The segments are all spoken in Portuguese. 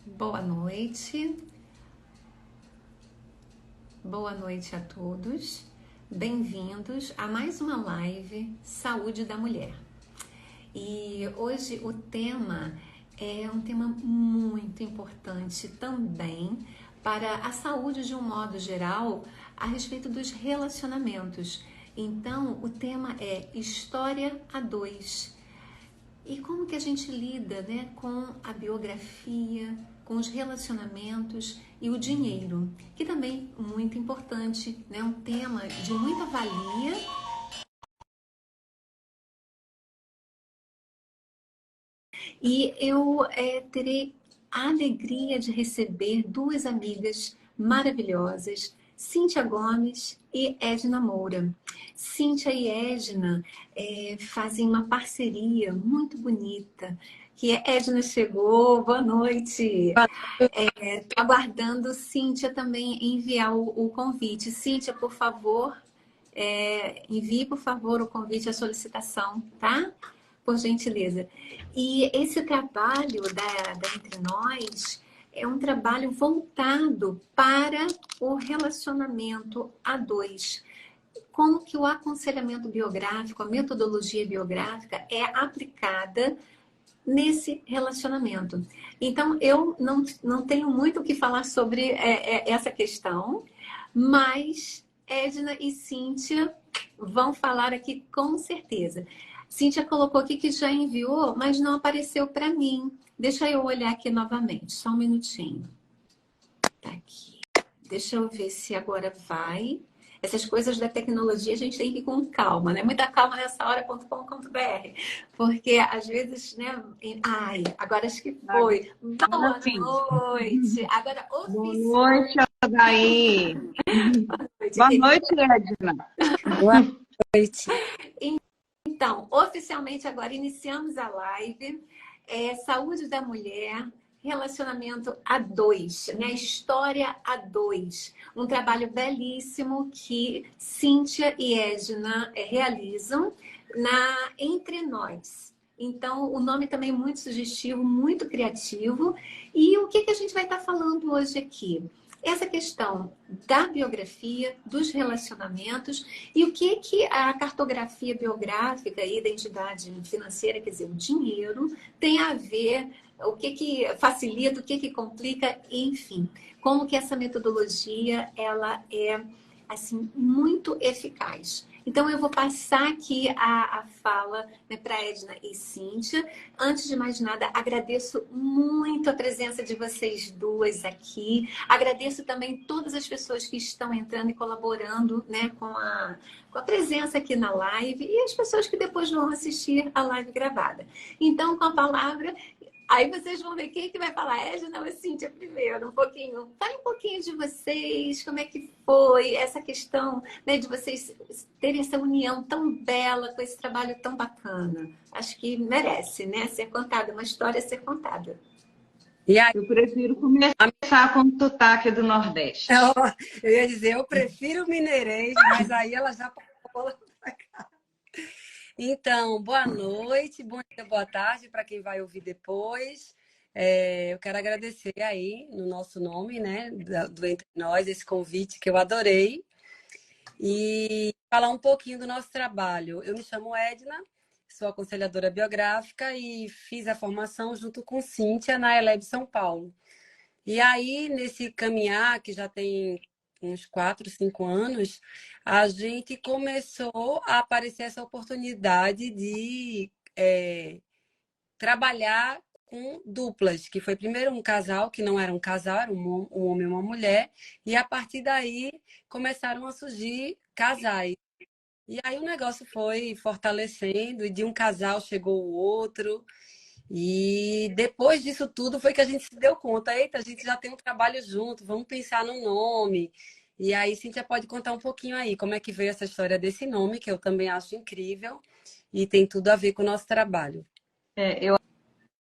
Boa noite a todos. Bem-vindos a mais uma live Saúde da Mulher. E hoje o tema é um tema muito importante também para a saúde de um modo geral a respeito dos relacionamentos. Então, o tema é História a Dois. E como que a gente lida, né, com a biografia, com os relacionamentos e o dinheiro, que também é muito importante, né, um tema de muita valia. E eu terei a alegria de receber duas amigas maravilhosas, Cíntia Gomes e Edna Moura. Cíntia e Edna fazem uma parceria muito bonita. Que Edna chegou, boa noite. Estou aguardando Cíntia também enviar o convite. Cíntia, por favor, envie, por favor, o convite, a solicitação, tá? Por gentileza. E esse trabalho da Entre Nós é um trabalho voltado para o relacionamento a dois. Como que o aconselhamento biográfico, a metodologia biográfica é aplicada nesse relacionamento. Então, eu não tenho muito o que falar sobre essa questão, mas Edna e Cíntia vão falar aqui com certeza. Cíntia colocou aqui que já enviou, mas não apareceu para mim. Deixa eu olhar aqui novamente, só um minutinho. Tá aqui. Deixa eu ver se agora vai. Essas coisas da tecnologia a gente tem que ir com calma, né? Muita calma nessa hora.com.br. Porque às vezes, né? Ai, agora acho que foi. Boa noite. Agora, Boa noite, Adaí. Boa noite, Edna. Boa noite. Então, oficialmente agora iniciamos a live. Saúde da mulher, relacionamento a dois, né? História a dois. Um trabalho belíssimo que Cíntia e Edna realizam na Entre Nós. Então, o nome também é muito sugestivo, muito criativo. E o que a gente vai estar falando hoje aqui? Essa questão da biografia, dos relacionamentos e o que a cartografia biográfica e identidade financeira, quer dizer, o dinheiro, tem a ver, o que facilita, o que complica, enfim. Como que essa metodologia ela é assim, muito eficaz. Então, eu vou passar aqui a fala, né, para Edna e Cíntia. Antes de mais nada, agradeço muito a presença de vocês duas aqui. Agradeço também todas as pessoas que estão entrando e colaborando, né, com a presença aqui na live e as pessoas que depois vão assistir a live gravada. Então, com a palavra... Aí vocês vão ver quem que vai falar, Edna ou Cíntia primeiro, um pouquinho. Fale um pouquinho de vocês, como é que foi essa questão, né, de vocês terem essa união tão bela com esse trabalho tão bacana. Acho que merece, né, ser contada, uma história a ser contada. E aí, eu prefiro começar com o sotaque do Nordeste. Eu ia dizer, eu prefiro mineirês, mas aí ela já passou pra cá. Então, boa noite, bom dia, boa tarde para quem vai ouvir depois. Eu quero agradecer aí, no nosso nome, né, do Entre Nós, esse convite que eu adorei. E falar um pouquinho do nosso trabalho. Eu me chamo Edna, sou aconselhadora biográfica e fiz a formação junto com Cíntia na ELEB São Paulo. E aí, nesse caminhar, que já tem uns 4, 5 anos, a gente começou a aparecer essa oportunidade de trabalhar com duplas, que foi primeiro um casal, que não era um casal, era um homem e uma mulher, e a partir daí começaram a surgir casais. E aí o negócio foi fortalecendo, e de um casal chegou o outro, e depois disso tudo foi que a gente se deu conta, eita, a gente já tem um trabalho junto, vamos pensar no nome. E aí, Cíntia pode contar um pouquinho aí como é que veio essa história desse nome, que eu também acho incrível e tem tudo a ver com o nosso trabalho. Eu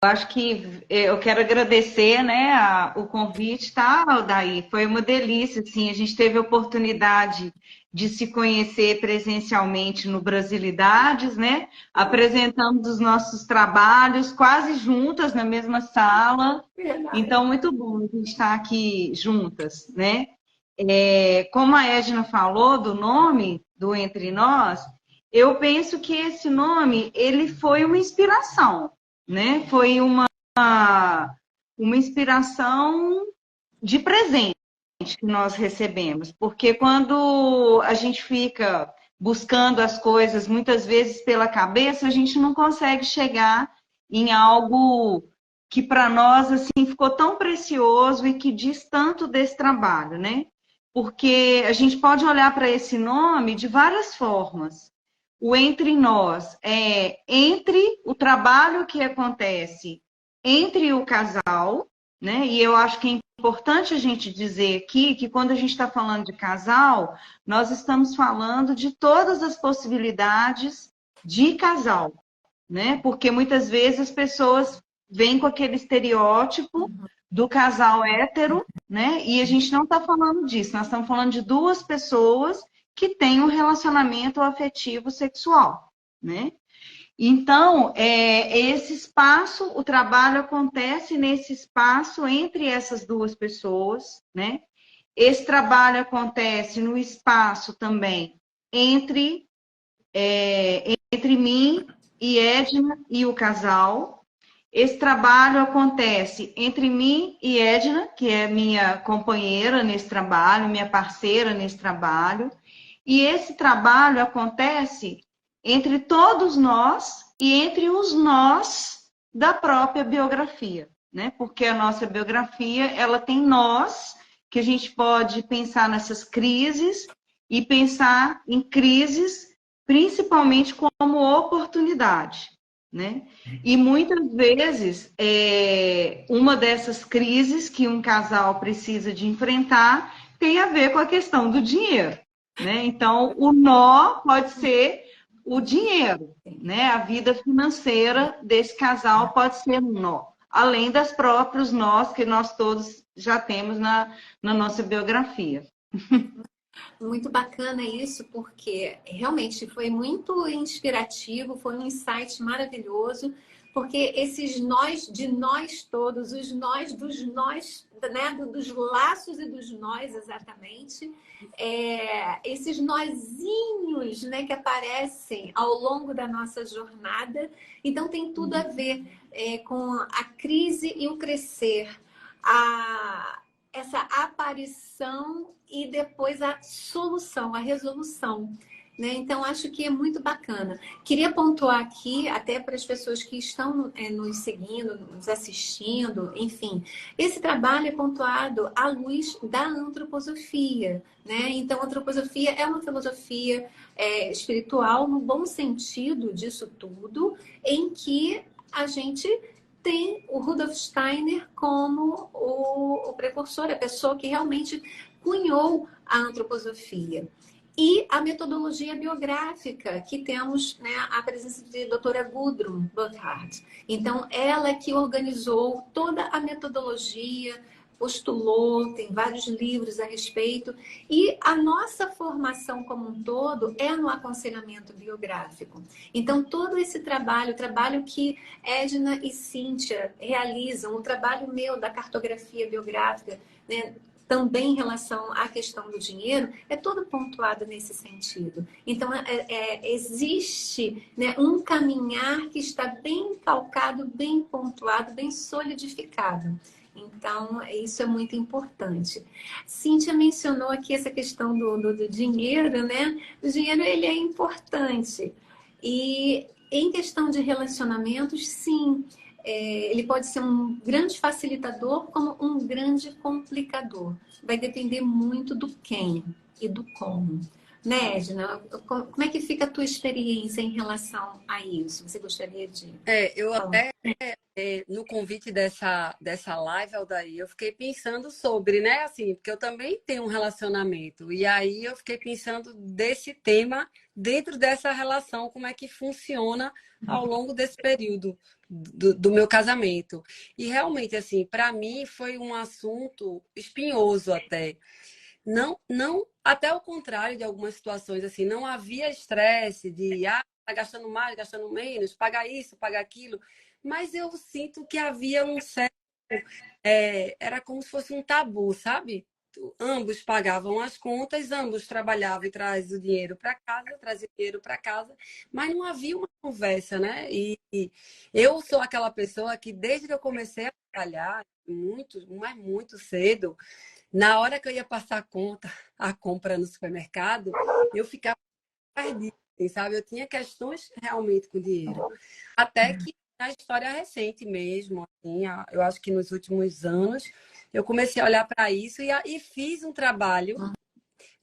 acho que eu quero agradecer, né, o convite, tá, Daí? Foi uma delícia, assim, a gente teve a oportunidade de se conhecer presencialmente no Brasilidades, né? Apresentamos os nossos trabalhos quase juntas na mesma sala. Verdade. Então, muito bom a gente estar aqui juntas, né? Como a Edna falou do nome do Entre Nós, eu penso que esse nome ele foi uma inspiração, né? Foi uma inspiração de presente que nós recebemos, porque quando a gente fica buscando as coisas muitas vezes pela cabeça, a gente não consegue chegar em algo que para nós assim ficou tão precioso e que diz tanto desse trabalho, né? Porque a gente pode olhar para esse nome de várias formas. O Entre Nós é entre o trabalho que acontece entre o casal, né? E eu acho que é importante a gente dizer aqui que quando a gente está falando de casal, nós estamos falando de todas as possibilidades de casal, né? Porque muitas vezes as pessoas vêm com aquele estereótipo do casal hétero, né? E a gente não está falando disso, nós estamos falando de duas pessoas que têm um relacionamento afetivo sexual, né? Então, esse espaço, o trabalho acontece nesse espaço entre essas duas pessoas, né? Esse trabalho acontece no espaço também entre, entre mim e Edna e o casal. Esse trabalho acontece entre mim e Edna, que é minha companheira nesse trabalho, minha parceira nesse trabalho. E esse trabalho acontece entre todos nós e entre os nós da própria biografia, né? Porque a nossa biografia, ela tem nós, que a gente pode pensar nessas crises e pensar em crises principalmente como oportunidade, né? E muitas vezes, uma dessas crises que um casal precisa de enfrentar tem a ver com a questão do dinheiro, né? Então, o nó pode ser o dinheiro, né? A vida financeira desse casal pode ser um nó, além das próprios nós que nós todos já temos na nossa biografia. Muito bacana isso, porque realmente foi muito inspirativo, foi um insight maravilhoso, porque esses nós de nós todos, os nós, né, dos laços e dos nós exatamente, esses nozinhos, né, que aparecem ao longo da nossa jornada, então tem tudo a ver com a crise e o crescer, essa aparição e depois a solução, a resolução. Né? Então, acho que é muito bacana. Queria pontuar aqui, até para as pessoas que estão nos seguindo, nos assistindo, enfim, esse trabalho é pontuado à luz da antroposofia. Né? Então, a antroposofia é uma filosofia espiritual, no bom sentido disso tudo, em que a gente tem o Rudolf Steiner como o precursor, a pessoa que realmente cunhou a antroposofia. E a metodologia biográfica, que temos, né, a presença de doutora Gudrun Burkhardt. Então, ela que organizou toda a metodologia, postulou, tem vários livros a respeito. E a nossa formação como um todo é no aconselhamento biográfico. Então, todo esse trabalho, o trabalho que Edna e Cíntia realizam, o trabalho meu da cartografia biográfica, né, também em relação à questão do dinheiro, é todo pontuado nesse sentido. Então, existe, né, um caminhar que está bem calcado, bem pontuado, bem solidificado. Então, isso é muito importante. Cíntia mencionou aqui essa questão do dinheiro, né? O dinheiro, ele é importante. E em questão de relacionamentos, sim, ele pode ser um grande facilitador como um grande complicador. Vai depender muito do quem e do como. Né, Edna? Como é que fica a tua experiência em relação a isso? Você gostaria de Eu falar? até, no convite dessa live, Aldair, eu fiquei pensando sobre, né? Assim, porque eu também tenho um relacionamento. E aí eu fiquei pensando desse tema dentro dessa relação, como é que funciona ao longo desse período do meu casamento. E realmente, assim, para mim foi um assunto espinhoso até. não, até o contrário de algumas situações, assim, não havia estresse de, tá gastando mais, gastando menos, pagar isso, pagar aquilo, mas eu sinto que havia um certo, era como se fosse um tabu, sabe? Ambos pagavam as contas, ambos trabalhavam e traziam o dinheiro para casa, traziam dinheiro para casa, mas não havia uma conversa, né? E eu sou aquela pessoa que, desde que eu comecei a trabalhar, muito, mas muito cedo, na hora que eu ia passar a compra no supermercado, eu ficava perdida, assim, sabe? Eu tinha questões realmente com dinheiro. Até que na história recente mesmo, assim, eu acho que nos últimos anos, eu comecei a olhar para isso e fiz um trabalho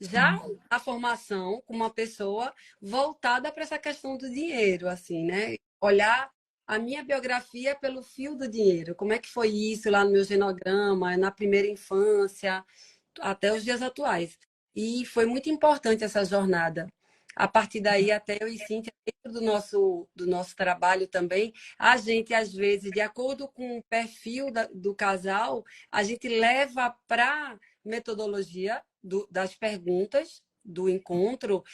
já na formação com uma pessoa voltada para essa questão do dinheiro, assim, né? Olhar a minha biografia pelo fio do dinheiro. Como é que foi isso lá no meu genograma, na primeira infância, até os dias atuais. E foi muito importante essa jornada. A partir daí, até eu e Cíntia, dentro do nosso trabalho também, a gente, às vezes, de acordo com o perfil do casal, a gente leva para metodologia das perguntas do encontro,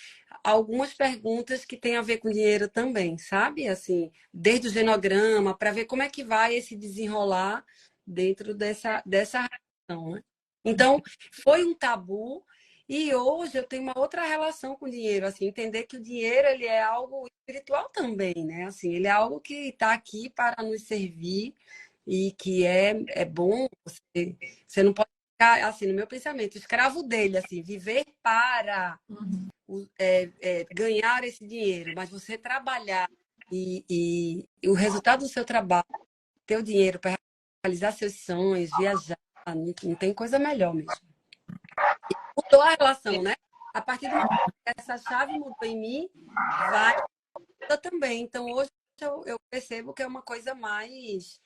algumas perguntas que têm a ver com dinheiro também, sabe? Assim, desde o genograma, para ver como é que vai esse desenrolar dentro dessa relação, né? Então, foi um tabu e hoje eu tenho uma outra relação com o dinheiro, assim, entender que o dinheiro ele é algo espiritual também, né? Assim, ele é algo que está aqui para nos servir e que é bom você não pode ficar, assim, no meu pensamento, escravo dele, assim, viver para ganhar esse dinheiro, mas você trabalhar e o resultado do seu trabalho, ter o dinheiro para realizar seus sonhos, viajar, não tem coisa melhor mesmo. Mudou a relação, né? A partir do momento que essa chave mudou em mim, vai mudar também. Então, hoje eu percebo que é uma coisa mais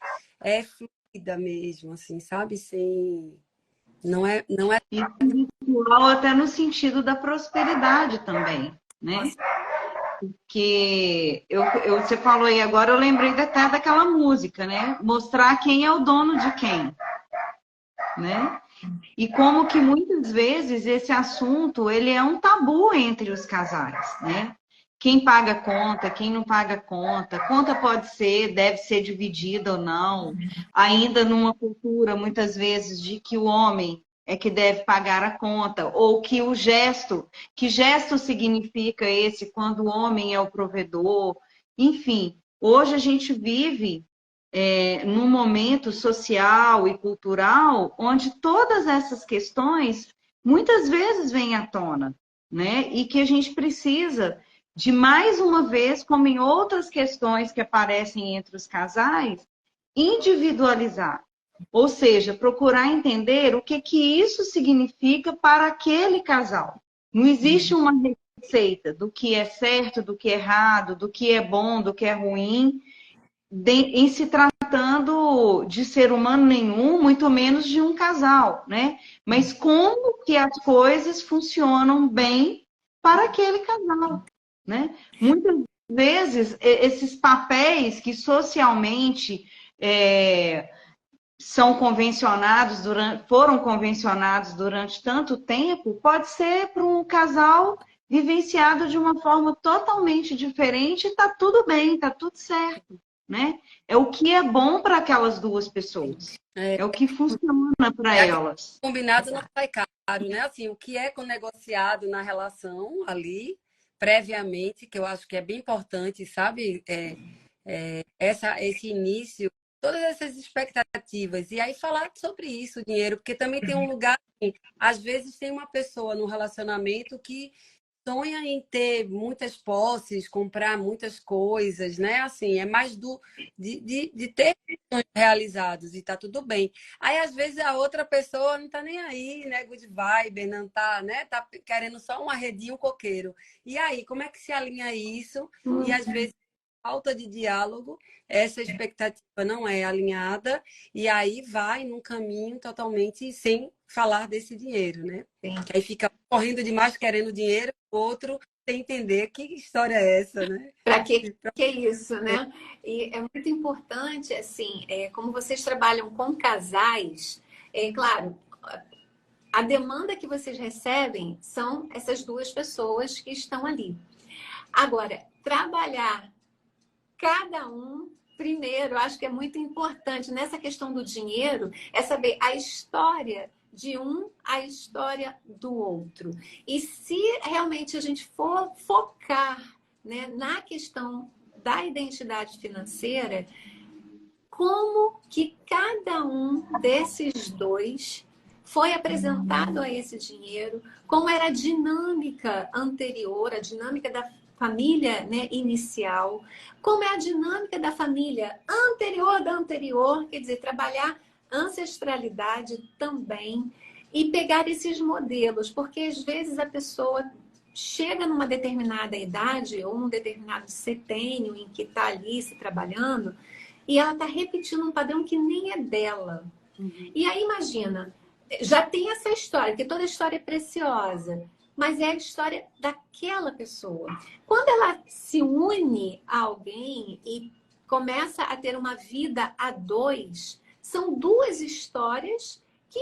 fluida mesmo, assim, sabe? Sem, não é E espiritual até no sentido da prosperidade também, né? Que você falou aí agora, eu lembrei até daquela música, né? Mostrar quem é o dono de quem, né? E como que muitas vezes esse assunto ele é um tabu entre os casais, né? Quem paga conta, quem não paga conta, conta pode ser, deve ser dividida ou não. Ainda numa cultura, muitas vezes, de que o homem é que deve pagar a conta, ou que gesto significa esse quando o homem é o provedor. Enfim, hoje a gente vive num momento social e cultural onde todas essas questões muitas vezes vêm à tona, né? E que a gente precisa de mais uma vez, como em outras questões que aparecem entre os casais, individualizar. Ou seja, procurar entender o que isso significa para aquele casal. Não existe uma receita do que é certo, do que é errado, do que é bom, do que é ruim, em se tratando de ser humano nenhum, muito menos de um casal, né? Mas como que as coisas funcionam bem para aquele casal, né? Muitas vezes, esses papéis que socialmente foram convencionados durante tanto tempo, pode ser para um casal vivenciado de uma forma totalmente diferente e está tudo bem, está tudo certo, né? É o que é bom para aquelas duas pessoas. É o que funciona para elas. Combinado não sai caro, né? Assim, o que é negociado na relação ali, previamente, que eu acho que é bem importante, sabe? Esse início, todas essas expectativas. E aí falar sobre isso, dinheiro, porque também tem um lugar, assim, às vezes tem uma pessoa no relacionamento que sonha em ter muitas posses, comprar muitas coisas, né? Assim, é mais de ter sonhos realizados e tá tudo bem. Aí, às vezes, a outra pessoa não tá nem aí, né? Good vibe, não tá, né? Tá querendo só uma redinha, um coqueiro. E aí, como é que se alinha isso? E, às vezes, falta de diálogo, essa expectativa não é alinhada, e aí vai num caminho totalmente sem falar desse dinheiro, né? Sim. Que aí fica correndo demais querendo dinheiro, o outro sem entender que história é essa, né? Para que é isso, né? E é muito importante, assim, como vocês trabalham com casais, claro, a demanda que vocês recebem são essas duas pessoas que estão ali. Agora, trabalhar cada um primeiro, eu acho que é muito importante nessa questão do dinheiro, é saber a história de um, a história do outro. E se realmente a gente for focar, né, na questão da identidade financeira, como que cada um desses dois foi apresentado a esse dinheiro, como era a dinâmica anterior, a dinâmica da família, né, inicial, como é a dinâmica da família anterior da anterior, quer dizer, trabalhar ancestralidade também e pegar esses modelos, porque às vezes a pessoa chega numa determinada idade ou num determinado setênio em que está ali se trabalhando e ela está repetindo um padrão que nem é dela. E aí imagina, já tem essa história, que toda história é preciosa, mas é a história daquela pessoa. Quando ela se une a alguém e começa a ter uma vida a dois, são duas histórias que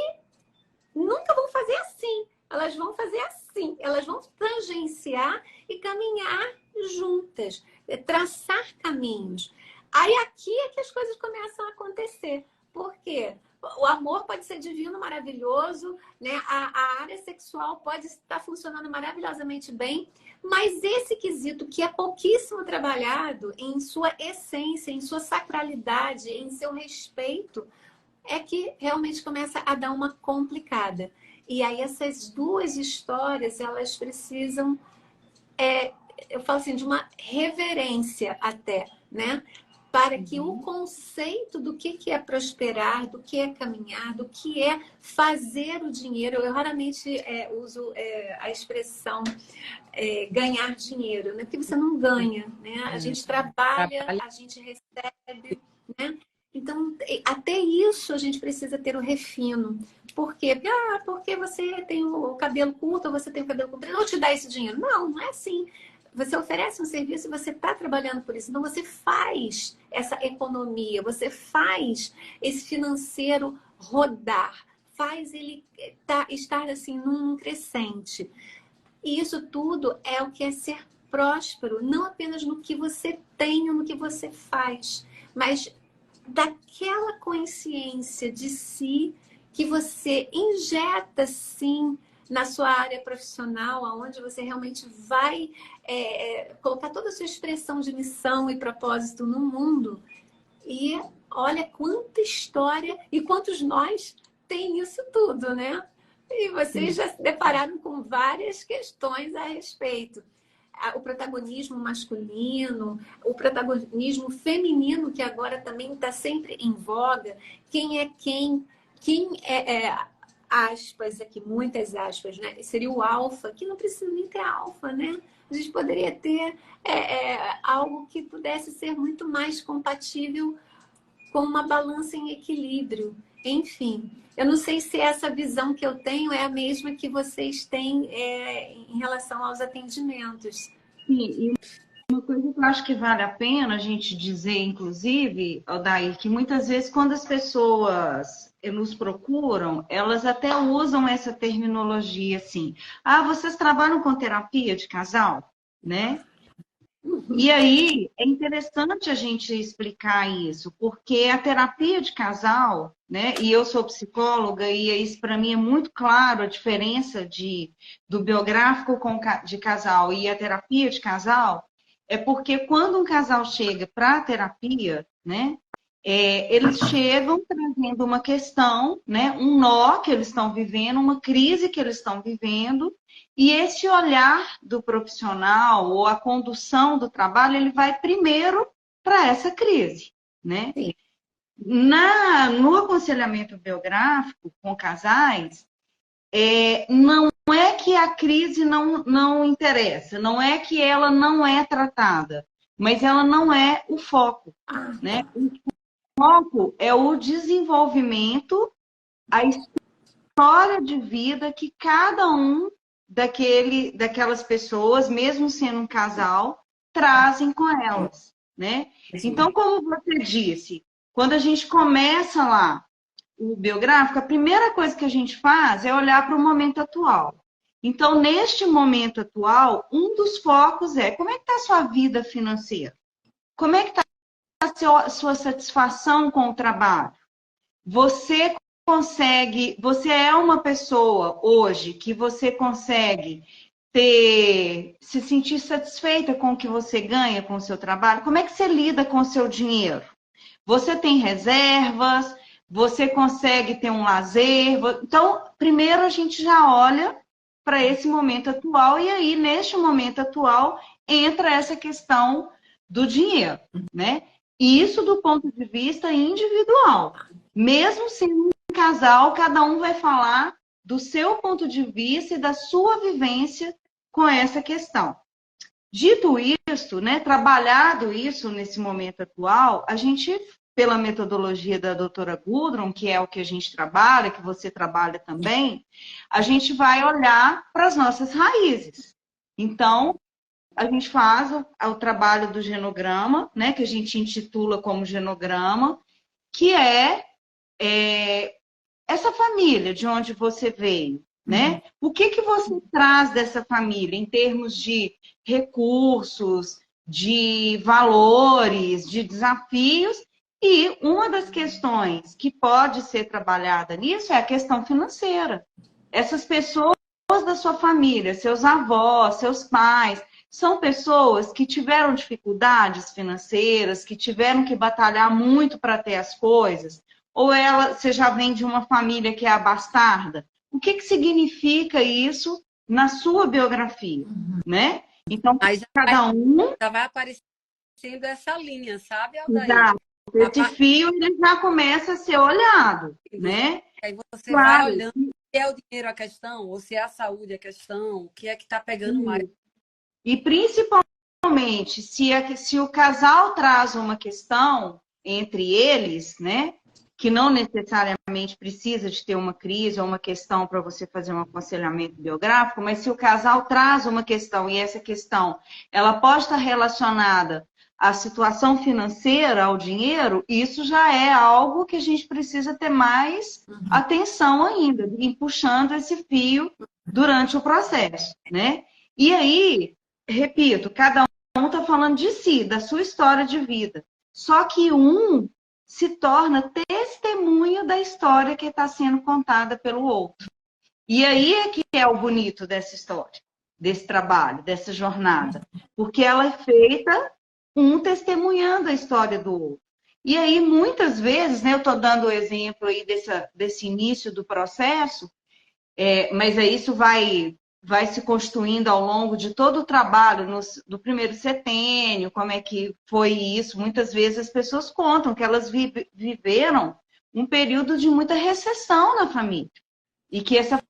nunca vão fazer assim. Elas vão fazer assim. Elas vão tangenciar e caminhar juntas, traçar caminhos. Aí aqui é que as coisas começam a acontecer. Por quê? O amor pode ser divino, maravilhoso, né? A área sexual pode estar funcionando maravilhosamente bem, mas esse quesito que é pouquíssimo trabalhado em sua essência, em sua sacralidade, em seu respeito, é que realmente começa a dar uma complicada. E aí essas duas histórias, elas precisam, eu falo assim, de uma reverência até, né? Para que o conceito do que é prosperar, do que é caminhar, do que é fazer o dinheiro, eu raramente uso a expressão ganhar dinheiro, né? Porque você não ganha, né? A gente trabalha, a gente recebe, né? Então, até isso a gente precisa ter o refino. Por quê? Porque você tem o cabelo curto ou você tem o cabelo comprido, eu vou te dar esse dinheiro. Não, não é assim. Você oferece um serviço e você está trabalhando por isso. Então, você faz essa economia, você faz esse financeiro rodar, faz ele estar assim num crescente. E isso tudo é o que é ser próspero, não apenas no que você tem ou no que você faz, mas daquela consciência de si que você injeta, sim, na sua área profissional, onde você realmente vai colocar toda a sua expressão de missão e propósito no mundo. E olha quanta história e quantos nós tem isso tudo, né? E vocês já se depararam com várias questões a respeito. O protagonismo masculino, o protagonismo feminino, que agora também está sempre em voga. Quem é aspas aqui, muitas aspas, né? Seria o alfa, que não precisa nem ter alfa, né? A gente poderia ter algo que pudesse ser muito mais compatível com uma balança em equilíbrio. Enfim, eu não sei se essa visão que eu tenho é a mesma que vocês têm em relação aos atendimentos. Sim, e uma coisa que eu acho que vale a pena a gente dizer, inclusive, Odair, que muitas vezes quando as pessoas nos procuram, elas até usam essa terminologia assim. Vocês trabalham com terapia de casal, né? E aí é interessante a gente explicar isso, porque a terapia de casal, né? E eu sou psicóloga e isso para mim é muito claro a diferença do biográfico de casal e a terapia de casal, é porque quando um casal chega para a terapia, né? Eles chegam trazendo uma questão, né? Um nó que eles estão vivendo, uma crise que eles estão vivendo. E esse olhar do profissional ou a condução do trabalho, ele vai primeiro para essa crise, né? Sim. No aconselhamento biográfico com casais, não é que a crise não interessa, não é que ela não é tratada, mas ela não é o foco, né? O foco é o desenvolvimento, a história de vida que cada um daquelas pessoas, mesmo sendo um casal, trazem com elas, né? Então, como você disse, quando a gente começa lá o biográfico, a primeira coisa que a gente faz é olhar para o momento atual. Então, neste momento atual, um dos focos é como é que está a sua vida financeira? Como é que está a sua satisfação com o trabalho? Você é uma pessoa hoje que você consegue se sentir satisfeita com o que você ganha com o seu trabalho? Como é que você lida com o seu dinheiro? Você tem reservas? Você consegue ter um lazer? Então, primeiro a gente já olha para esse momento atual, e aí, neste momento atual, entra essa questão do dinheiro, né? E isso do ponto de vista individual. Mesmo sendo um casal, cada um vai falar do seu ponto de vista e da sua vivência com essa questão. Dito isso, né, trabalhado isso nesse momento atual, a gente, pela metodologia da doutora Gudrun, que é o que a gente trabalha, que você trabalha também, a gente vai olhar para as nossas raízes. Então, a gente faz o trabalho do genograma, né, que a gente intitula como genograma, que é essa família de onde você veio, né? O que você traz dessa família em termos de recursos, de valores, de desafios? E uma das questões que pode ser trabalhada nisso é a questão financeira. Essas pessoas da sua família, seus avós, seus pais, são pessoas que tiveram dificuldades financeiras, que tiveram que batalhar muito para ter as coisas? Ou você já vem de uma família que é abastarda? O que significa isso na sua biografia, né? Então, cada um... Já vai aparecendo essa linha, sabe, Aldair? Exato. Esse fio, ele já começa a ser olhado, né? Aí você claro. vai olhando se é o dinheiro a questão, ou se é a saúde a questão, o que é que está pegando mais. E principalmente, se o casal traz uma questão entre eles, né? Que não necessariamente precisa de ter uma crise ou uma questão para você fazer um aconselhamento biográfico, mas se o casal traz uma questão e essa questão ela pode estar relacionada à situação financeira, ao dinheiro, isso já é algo que a gente precisa ter mais atenção ainda, ir puxando esse fio durante o processo, né? E aí, repito, cada um está falando de si, da sua história de vida. Só que um se torna testemunha da história que está sendo contada pelo outro. E aí é que é o bonito dessa história, desse trabalho, dessa jornada. Porque ela é feita um testemunhando a história do outro. E aí, muitas vezes, né, eu estou dando o exemplo aí desse início do processo, mas aí isso vai se construindo ao longo de todo o trabalho do primeiro setênio, como é que foi isso. Muitas vezes as pessoas contam que elas viveram um período de muita recessão na família. E que essa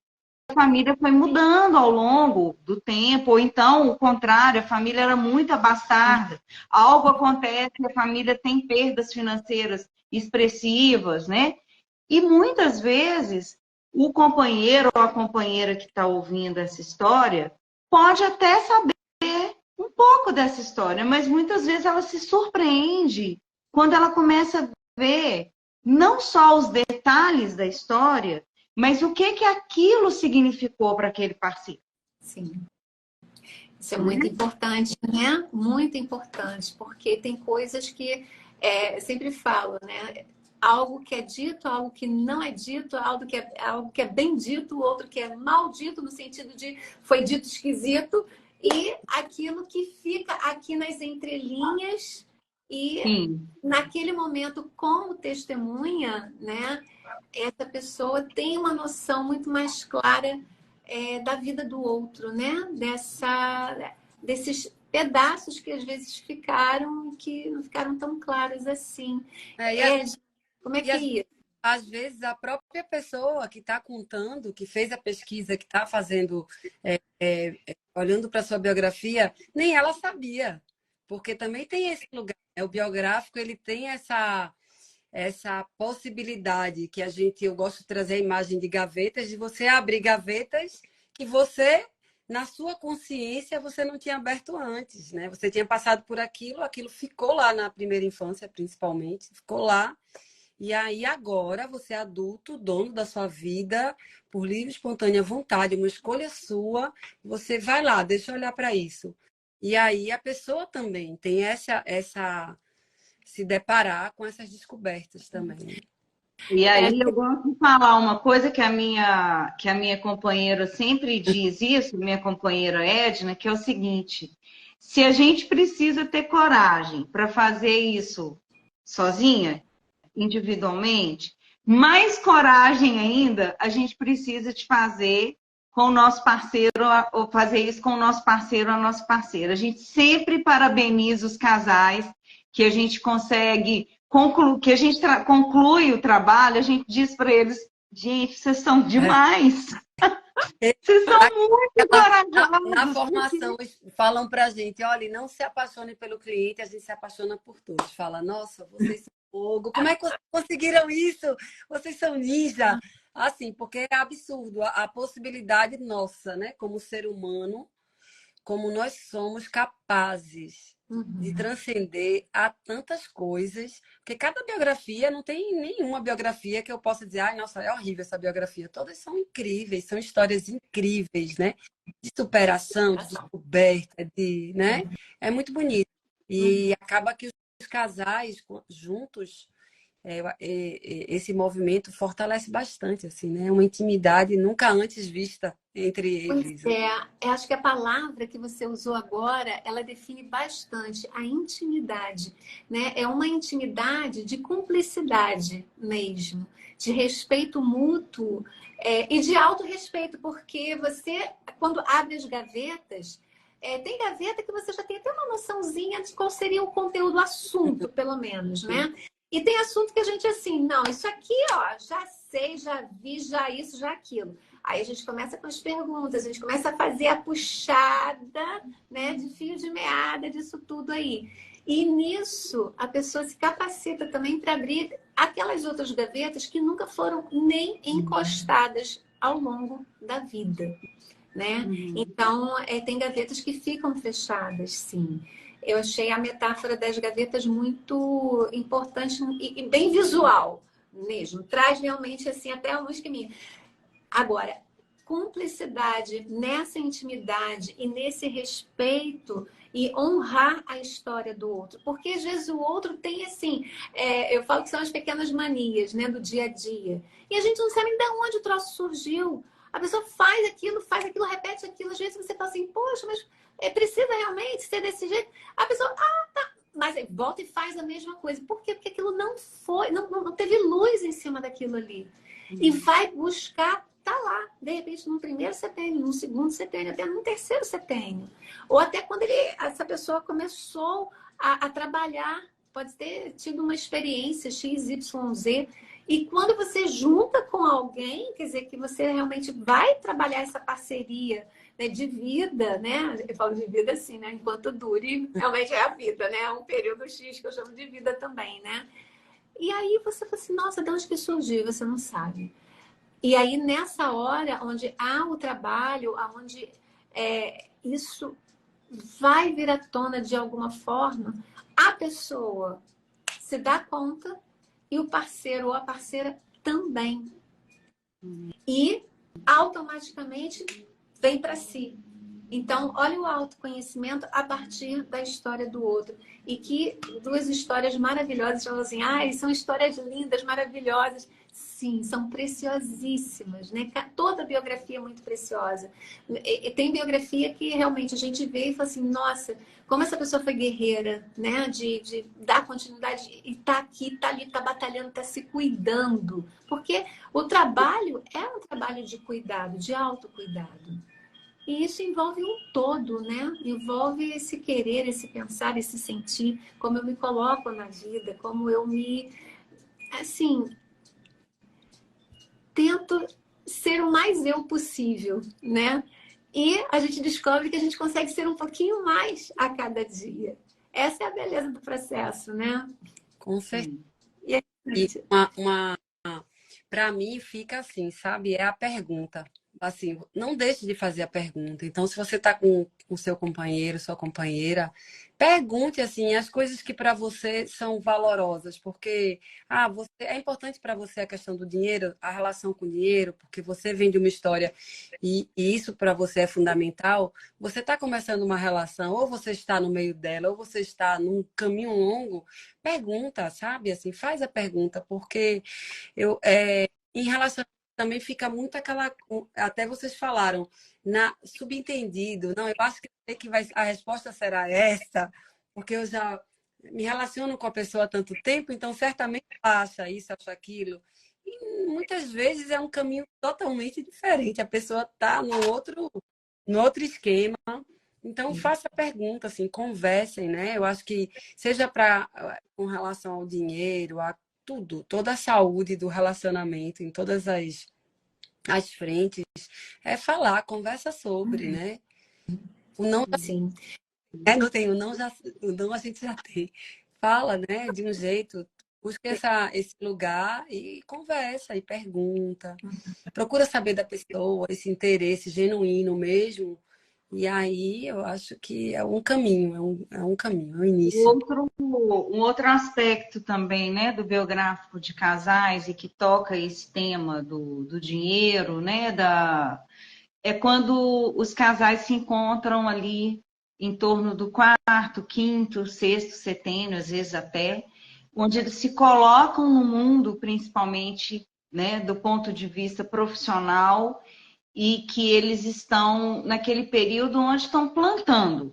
família foi mudando ao longo do tempo, ou então, o contrário, a família era muito abastada. Algo acontece, a família tem perdas financeiras expressivas, né? E muitas vezes o companheiro ou a companheira que está ouvindo essa história pode até saber um pouco dessa história, mas muitas vezes ela se surpreende quando ela começa a ver não só os detalhes da história, mas o que aquilo significou para aquele parceiro. Sim. Isso é muito importante, né? Muito importante, porque tem coisas que sempre falo, né? Algo que é dito, algo que não é dito, algo que é bem dito, outro que é mal dito, no sentido de foi dito esquisito, e aquilo que fica aqui nas entrelinhas e naquele momento, como testemunha, né, essa pessoa tem uma noção muito mais clara da vida do outro, né? Desses pedaços que às vezes ficaram, que não ficaram tão claros assim. Como é que é isso? Às vezes, a própria pessoa que está contando, que fez a pesquisa, que está fazendo, olhando para a sua biografia, nem ela sabia. Porque também tem esse lugar. O biográfico, ele tem essa possibilidade que eu gosto de trazer a imagem de gavetas, de você abrir gavetas que você, na sua consciência, você não tinha aberto antes, né? Você tinha passado por aquilo ficou lá na primeira infância, principalmente, ficou lá. E aí agora você é adulto, dono da sua vida, por livre e espontânea vontade, uma escolha sua, você vai lá, deixa eu olhar para isso. E aí a pessoa também tem essa se deparar com essas descobertas também. E aí eu gosto de falar uma coisa que a minha companheira sempre diz isso, minha companheira Edna, que é o seguinte: se a gente precisa ter coragem para fazer isso sozinha, individualmente, mais coragem ainda a gente precisa de fazer com o nosso parceiro, ou fazer isso com o nosso parceiro ou a nossa parceira. A gente sempre parabeniza os casais que a gente consegue que a gente conclui o trabalho, a gente diz para eles, gente, vocês são demais. Vocês são muito corajosos. Na formação, falam para a gente, olha, não se apaixone pelo cliente, a gente se apaixona por todos. Fala, nossa, vocês são fogo. Como é que vocês conseguiram isso? Vocês são ninja. Assim, porque é absurdo a possibilidade nossa, né? Como ser humano, como nós somos capazes de transcender a tantas coisas, porque cada biografia, não tem nenhuma biografia que eu possa dizer, ai, nossa, é horrível essa biografia. Todas são incríveis, são histórias incríveis, né? De superação, de descoberta, né? É muito bonito. E acaba que os casais juntos, esse movimento fortalece bastante, assim, né? Uma intimidade nunca antes vista entre eles. Pois é, eu acho que a palavra que você usou agora, ela define bastante a intimidade, né? É uma intimidade de cumplicidade mesmo, de respeito mútuo, e de autorrespeito, porque você, quando abre as gavetas, tem gaveta que você já tem até uma noçãozinha de qual seria o conteúdo, o assunto, pelo menos, né? E tem assunto que a gente assim, não, isso aqui, ó, já sei, já vi, já isso, já aquilo. Aí a gente começa com as perguntas, a gente começa a fazer a puxada, né, de fio de meada disso tudo aí. E nisso a pessoa se capacita também para abrir aquelas outras gavetas que nunca foram nem encostadas ao longo da vida, né? Então, tem gavetas que ficam fechadas, sim. Eu achei a metáfora das gavetas muito importante e bem visual mesmo. Traz realmente assim até a luz que me... Agora, cumplicidade nessa intimidade e nesse respeito e honrar a história do outro. Porque às vezes o outro tem assim, eu falo que são as pequenas manias, né, do dia a dia. E a gente não sabe de onde o troço surgiu. A pessoa faz aquilo, repete aquilo. Às vezes você fala assim, poxa, mas precisa realmente ser desse jeito? A pessoa, tá. Mas aí volta e faz a mesma coisa. Por quê? Porque aquilo não foi, não teve luz em cima daquilo ali. E vai buscar, tá lá, de repente, no primeiro setênio, no segundo setênio, até no terceiro setênio. Ou até quando essa pessoa começou a trabalhar, pode ter tido uma experiência XYZ. E quando você junta com alguém, quer dizer que você realmente vai trabalhar essa parceria, né, de vida, né? Eu falo de vida assim, né? Enquanto dure, realmente é a vida, né? É um período X que eu chamo de vida também, né? E aí você fala assim, nossa, de onde que surgiu? Você não sabe. E aí, nessa hora onde há o trabalho, onde isso vai vir à tona de alguma forma, a pessoa se dá conta e o parceiro ou a parceira também. E automaticamente vem para si. Então, olha o autoconhecimento a partir da história do outro. E que duas histórias maravilhosas, falam assim, são histórias lindas, maravilhosas. Sim, são preciosíssimas, né? Toda biografia é muito preciosa. E tem biografia que realmente a gente vê e fala assim, nossa, como essa pessoa foi guerreira, né? De dar continuidade e tá aqui, tá ali, tá batalhando, tá se cuidando. Porque o trabalho é um trabalho de cuidado, de autocuidado. E isso envolve um todo, né? Envolve esse querer, esse pensar, esse sentir, como eu me coloco na vida, como eu me... Assim, tento ser o mais eu possível, né? E a gente descobre que a gente consegue ser um pouquinho mais a cada dia. Essa é a beleza do processo, né? Com certeza. E para mim fica assim, sabe? É a pergunta. assim, não deixe de fazer a pergunta. Então, se você está com o seu companheiro, sua companheira, pergunte assim as coisas que para você são valorosas, porque é importante para você a questão do dinheiro, a relação com o dinheiro, porque você vem de uma história e isso para você é fundamental. Você está começando uma relação, ou você está no meio dela, ou você está num caminho longo, pergunta, sabe? Assim, faz a pergunta, porque em relação também fica muito aquela. Até vocês falaram, subentendido. Não, eu acho que a resposta será essa, porque eu já me relaciono com a pessoa há tanto tempo, então certamente ela acha isso, acha aquilo. E muitas vezes é um caminho totalmente diferente. A pessoa está no outro esquema. Então, faça a pergunta, assim, conversem, né? Eu acho que seja com relação ao dinheiro, a tudo, toda a saúde do relacionamento, em todas as frentes, é falar, conversa sobre, né? O não, Sim. não tem, o não a gente já tem. Fala, né? De um jeito, busca esse lugar e conversa e pergunta. Procura saber da pessoa, esse interesse genuíno mesmo. E aí eu acho que é um caminho, é um caminho, é um início. Um outro aspecto também, né, do biográfico de casais e que toca esse tema do dinheiro, né, é quando os casais se encontram ali em torno do quarto, quinto, sexto setênio, às vezes até, onde eles se colocam no mundo, principalmente, né, do ponto de vista profissional, e que eles estão naquele período onde estão plantando,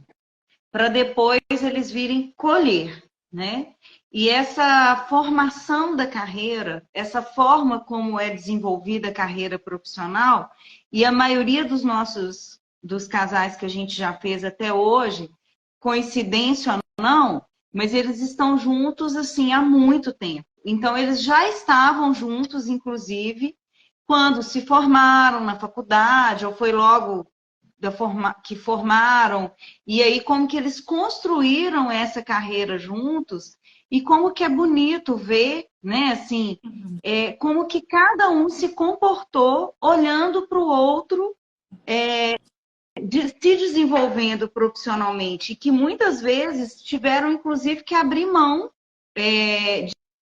para depois eles virem colher, né? E essa formação da carreira, essa forma como é desenvolvida a carreira profissional, e a maioria dos casais que a gente já fez até hoje, coincidência ou não, mas eles estão juntos assim há muito tempo. Então eles já estavam juntos, inclusive, quando se formaram na faculdade, ou foi logo que formaram, e aí como que eles construíram essa carreira juntos, e como que é bonito ver, né, assim, como que cada um se comportou olhando para o outro, se desenvolvendo profissionalmente, e que muitas vezes tiveram, inclusive, que abrir mão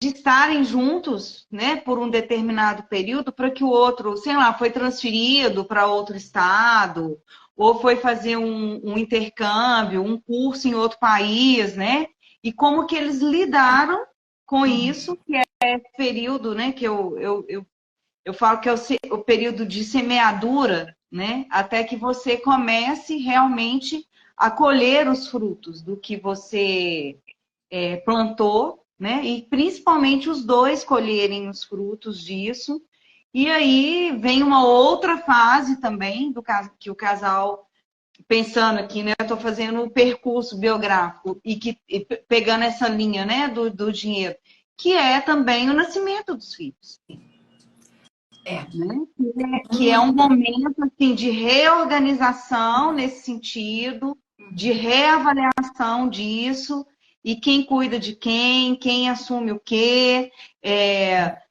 de estarem juntos, né, por um determinado período, para que o outro, sei lá, foi transferido para outro estado, ou foi fazer um intercâmbio, um curso em outro país, né? E como que eles lidaram com isso, que é esse período, né, que eu falo que é o período de semeadura, né? Até que você comece realmente a colher os frutos do que você plantou, né? E principalmente os dois colherem os frutos disso. E aí vem uma outra fase também que o casal, pensando aqui, né? Eu estou fazendo um percurso biográfico e pegando essa linha, né? Do dinheiro, que é também o nascimento dos filhos. Né? Que é um momento assim, de reorganização nesse sentido, de reavaliação disso, e quem cuida de quem assume o quê,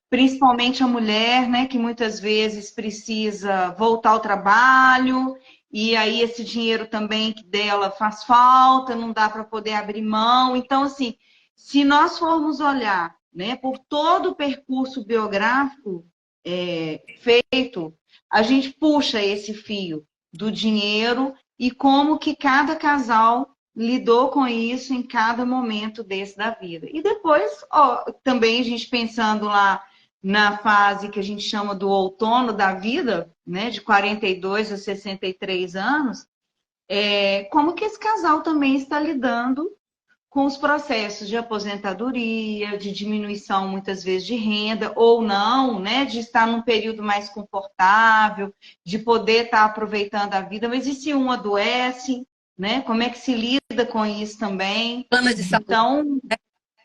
principalmente a mulher, né, que muitas vezes precisa voltar ao trabalho, e aí esse dinheiro também dela faz falta, não dá para poder abrir mão. Então, assim, se nós formos olhar, né, por todo o percurso biográfico feito, a gente puxa esse fio do dinheiro e como que cada casal lidou com isso em cada momento desse da vida. E depois, também a gente pensando lá na fase que a gente chama do outono da vida, né, de 42 a 63 anos, como que esse casal também está lidando com os processos de aposentadoria, de diminuição muitas vezes de renda, ou não, né? De estar num período mais confortável, de poder estar aproveitando a vida, mas e se um adoece, né? Como é que se lida com isso também? Planos de saúde, então,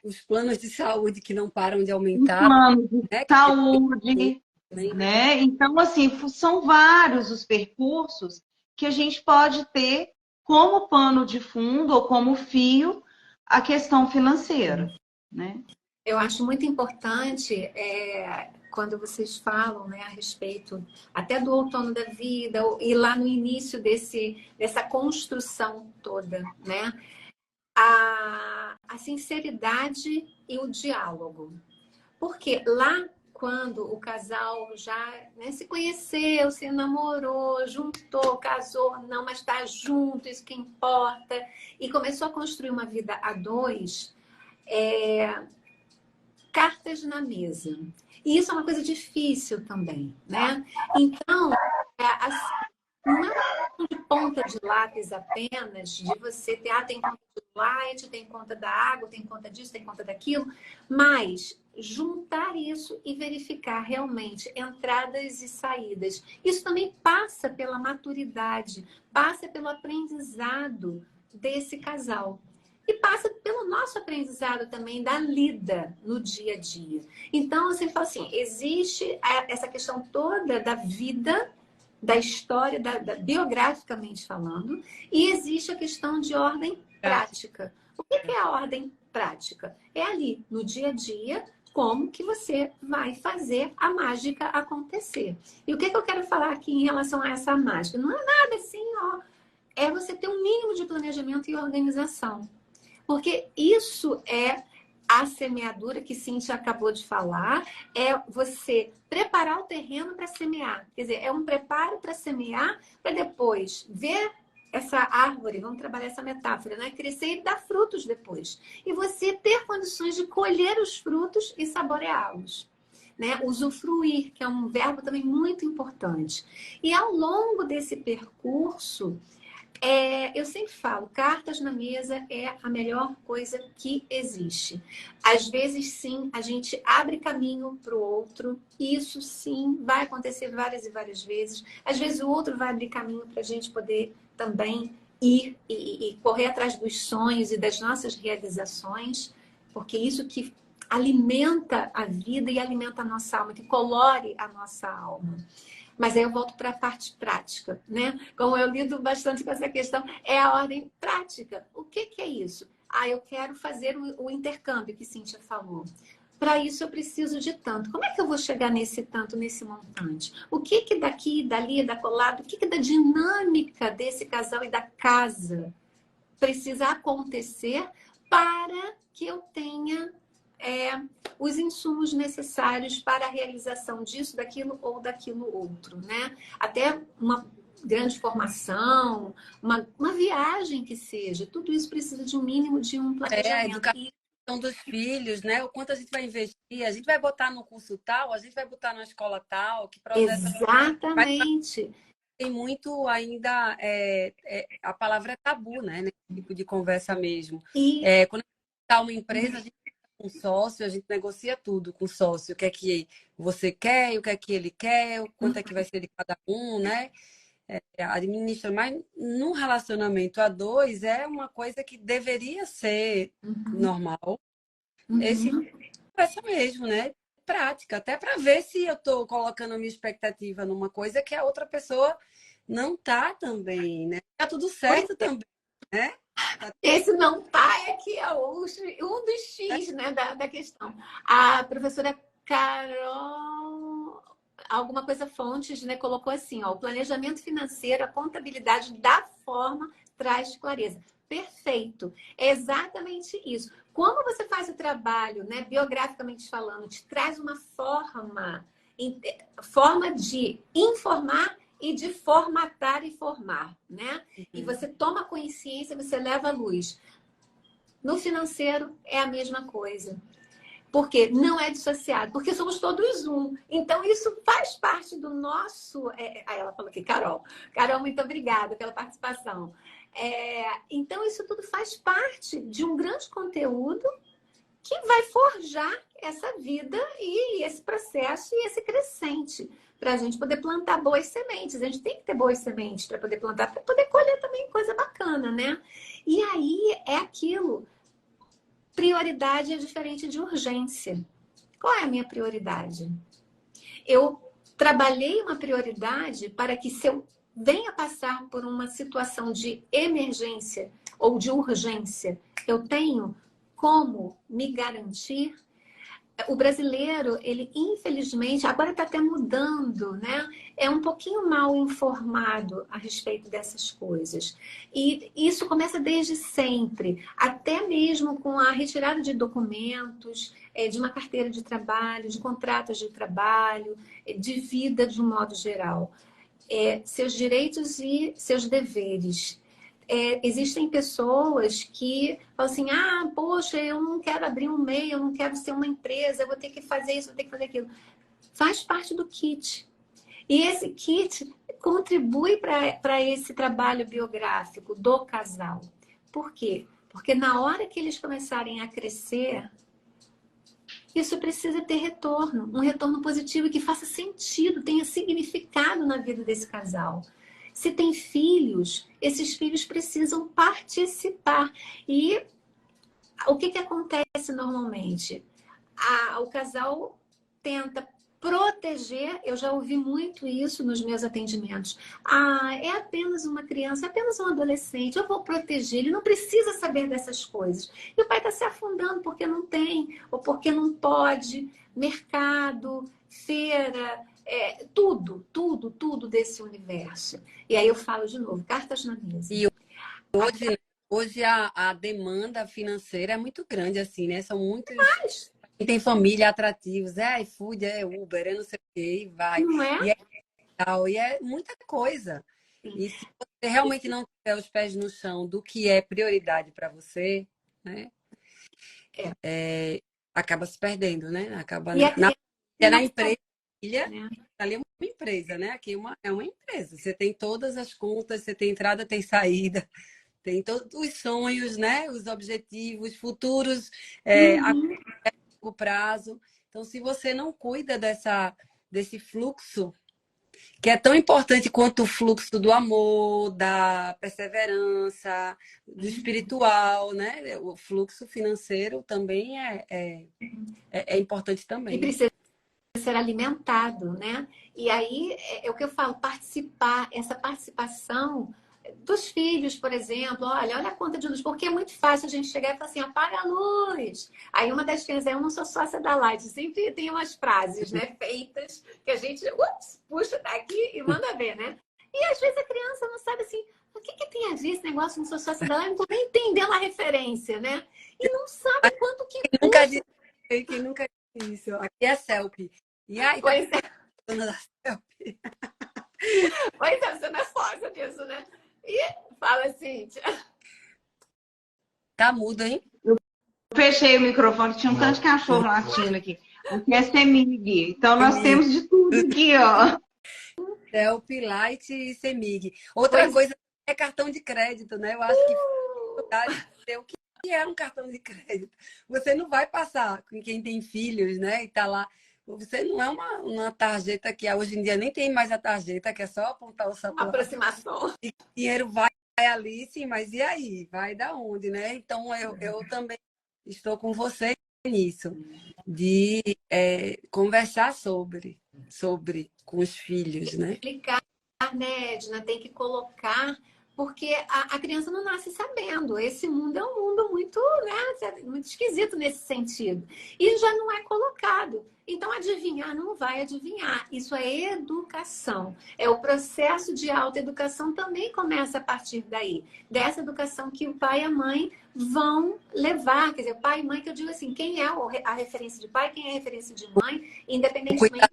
os planos de saúde que não param de um aumentar, plano de né? saúde, né? Então, assim, são vários os percursos que a gente pode ter como pano de fundo ou como fio a questão financeira, né? Eu acho muito importante quando vocês falam, né, a respeito até do outono da vida, e lá no início dessa construção toda, né? A sinceridade e o diálogo. Porque lá, quando o casal já, né, se conheceu, se namorou, juntou, casou, não, mas está junto, isso que importa, e começou a construir uma vida a dois, cartas na mesa. E isso é uma coisa difícil também, né? Então, não é de ponta de lápis apenas, de você ter, tem conta do light, tem conta da água, tem conta disso, tem conta daquilo, mas juntar isso e verificar realmente entradas e saídas. Isso também passa pela maturidade, passa pelo aprendizado desse casal. E passa pelo nosso aprendizado também da lida no dia a dia. Então, você fala assim, existe essa questão toda da vida, da história, biograficamente falando, e existe a questão de ordem prática. O que é a ordem prática? É ali, no dia a dia, como que você vai fazer a mágica acontecer. E o que eu quero falar aqui em relação a essa mágica? Não é nada assim, ó. É você ter um mínimo de planejamento e organização. Porque isso é a semeadura que Cíntia acabou de falar, é você preparar o terreno para semear. Quer dizer, é um preparo para semear, para depois ver essa árvore, vamos trabalhar essa metáfora, né? Crescer e dar frutos depois. E você ter condições de colher os frutos e saboreá-los. Né? Usufruir, que é um verbo também muito importante. E ao longo desse percurso, eu sempre falo, cartas na mesa é a melhor coisa que existe. Às vezes, sim, a gente abre caminho para o outro. Isso, sim, vai acontecer várias e várias vezes. Às vezes, o outro vai abrir caminho para a gente poder também ir e correr atrás dos sonhos e das nossas realizações, porque isso que alimenta a vida e alimenta a nossa alma, que colore a nossa alma. Mas aí eu volto para a parte prática, né? Como eu lido bastante com essa questão, é a ordem prática. O que é isso? Eu quero fazer o intercâmbio que Cíntia falou. Para isso eu preciso de tanto. Como é que eu vou chegar nesse tanto, nesse montante? O que daqui, dali, da colada, o que da dinâmica desse casal e da casa precisa acontecer para que eu tenha os insumos necessários para a realização disso, daquilo ou daquilo outro, né? Até uma grande formação, uma viagem que seja, tudo isso precisa de um mínimo de um planejamento. A educação dos filhos, né? O quanto a gente vai investir, a gente vai botar no curso tal, a gente vai botar na escola tal, que projeto... Exatamente. Tem muito ainda, a palavra é tabu, né? Nesse tipo de conversa mesmo. Quando a gente está uma empresa, a gente com sócio, a gente negocia tudo com o sócio. O que é que você quer, o que é que ele quer, o quanto é que vai ser de cada um, né? Administra, mas num relacionamento a dois é uma coisa que deveria ser normal. Esse conversa mesmo, né? Prática, até para ver se eu estou colocando a minha expectativa numa coisa que a outra pessoa não tá também, né? Tá tudo certo também, né? Esse não tá é que é um dos X, né, da questão. A professora Carol, alguma coisa Fontes, né, colocou assim, ó, o planejamento financeiro, a contabilidade da forma traz clareza. Perfeito. É exatamente isso. Como você faz o trabalho, né, biograficamente falando, te traz uma forma de informar e de formatar e formar, né? E você toma consciência, você leva a luz. No financeiro é a mesma coisa. Porque não é dissociado, porque somos todos um. Então, isso faz parte do nosso... Aí ela falou aqui, Carol. Carol, muito obrigada pela participação. Então, isso tudo faz parte de um grande conteúdo que vai forjar essa vida e esse processo e esse crescente, para a gente poder plantar boas sementes. A gente tem que ter boas sementes para poder plantar, para poder colher também coisa bacana, né? E aí é aquilo. Prioridade é diferente de urgência. Qual é a minha prioridade? Eu trabalhei uma prioridade para que, se eu venha passar por uma situação de emergência ou de urgência, eu tenho como me garantir o brasileiro, ele infelizmente, agora está até mudando, né? É um pouquinho mal informado a respeito dessas coisas. E isso começa desde sempre, até mesmo com a retirada de documentos, de uma carteira de trabalho, de contratos de trabalho, de vida de um modo geral. Seus direitos e seus deveres. Existem pessoas que falam assim, poxa, eu não quero abrir um MEI, eu não quero ser uma empresa, eu vou ter que fazer isso, vou ter que fazer aquilo. Faz parte do kit. E esse kit contribui para esse trabalho biográfico do casal. Por quê? Porque na hora que eles começarem a crescer, isso precisa ter retorno, um retorno positivo que faça sentido, tenha significado na vida desse casal. Se tem filhos, esses filhos precisam participar. E o que acontece normalmente? O casal tenta proteger, eu já ouvi muito isso nos meus atendimentos. É apenas uma criança, é apenas um adolescente, eu vou proteger, ele não precisa saber dessas coisas. E o pai está se afundando porque não tem, ou porque não pode. Mercado, feira, tudo desse universo. E aí eu falo de novo, cartas na mesa. E hoje a demanda financeira é muito grande, assim, né? São muitos. Quem tem família atrativos, iFood, Uber, não sei o quê, e vai. Não é? E é muita coisa. Sim. E se você realmente não tiver os pés no chão do que é prioridade para você, né? Acaba se perdendo, né? Acaba na empresa. Ali é uma empresa, né? Aqui é uma empresa. Você tem todas as contas, você tem entrada, tem saída, tem todos os sonhos, né? Os objetivos futuros, a longo prazo. Então, se você não cuida desse fluxo, que é tão importante quanto o fluxo do amor, da perseverança, do espiritual, né? O fluxo financeiro também é importante também. E precisa ser alimentado, né? E aí é o que eu falo, essa participação dos filhos, por exemplo, olha a conta de luz, porque é muito fácil a gente chegar e falar assim, apaga a luz. Aí uma das crianças, eu não sou sócia da Light, sempre tem umas frases, né, feitas, que a gente, puxa daqui e manda ver, né? E às vezes a criança não sabe assim, o que tem a ver esse negócio, não sou sócia da Light, não tô nem entendendo a referência, né? E não sabe quanto que custa. Quem nunca disse isso? Aqui é CELP. E aí, pois é. Da CELP. Pois é, você não é sócia disso, né? E fala, Cíntia. Tá mudo, hein? Eu fechei o microfone, tinha um tanto de cachorro latindo aqui. Aqui é CEMIG. Então nós temos de tudo aqui, ó. CELP, Light e CEMIG. Outra coisa é cartão de crédito, né? Eu acho que o que é um cartão de crédito. Você não vai passar com quem tem filhos, né? E tá lá. Você não é uma tarjeta que hoje em dia nem tem mais a tarjeta, que é só apontar o celular. Aproximação. E o dinheiro vai ali, sim, mas e aí? Vai da onde, né? Então, eu também estou com você nisso, de conversar sobre com os filhos, né? Explicar, né, Edna? Tem que colocar, porque a criança não nasce sabendo. Esse mundo é um mundo muito, né, muito esquisito nesse sentido. E já não é colocado. Então, adivinhar não vai adivinhar. Isso é educação. É o processo de autoeducação também começa a partir daí. Dessa educação que o pai e a mãe vão levar. Quer dizer, pai e mãe, que eu digo assim, quem é a referência de pai, quem é a referência de mãe, independentemente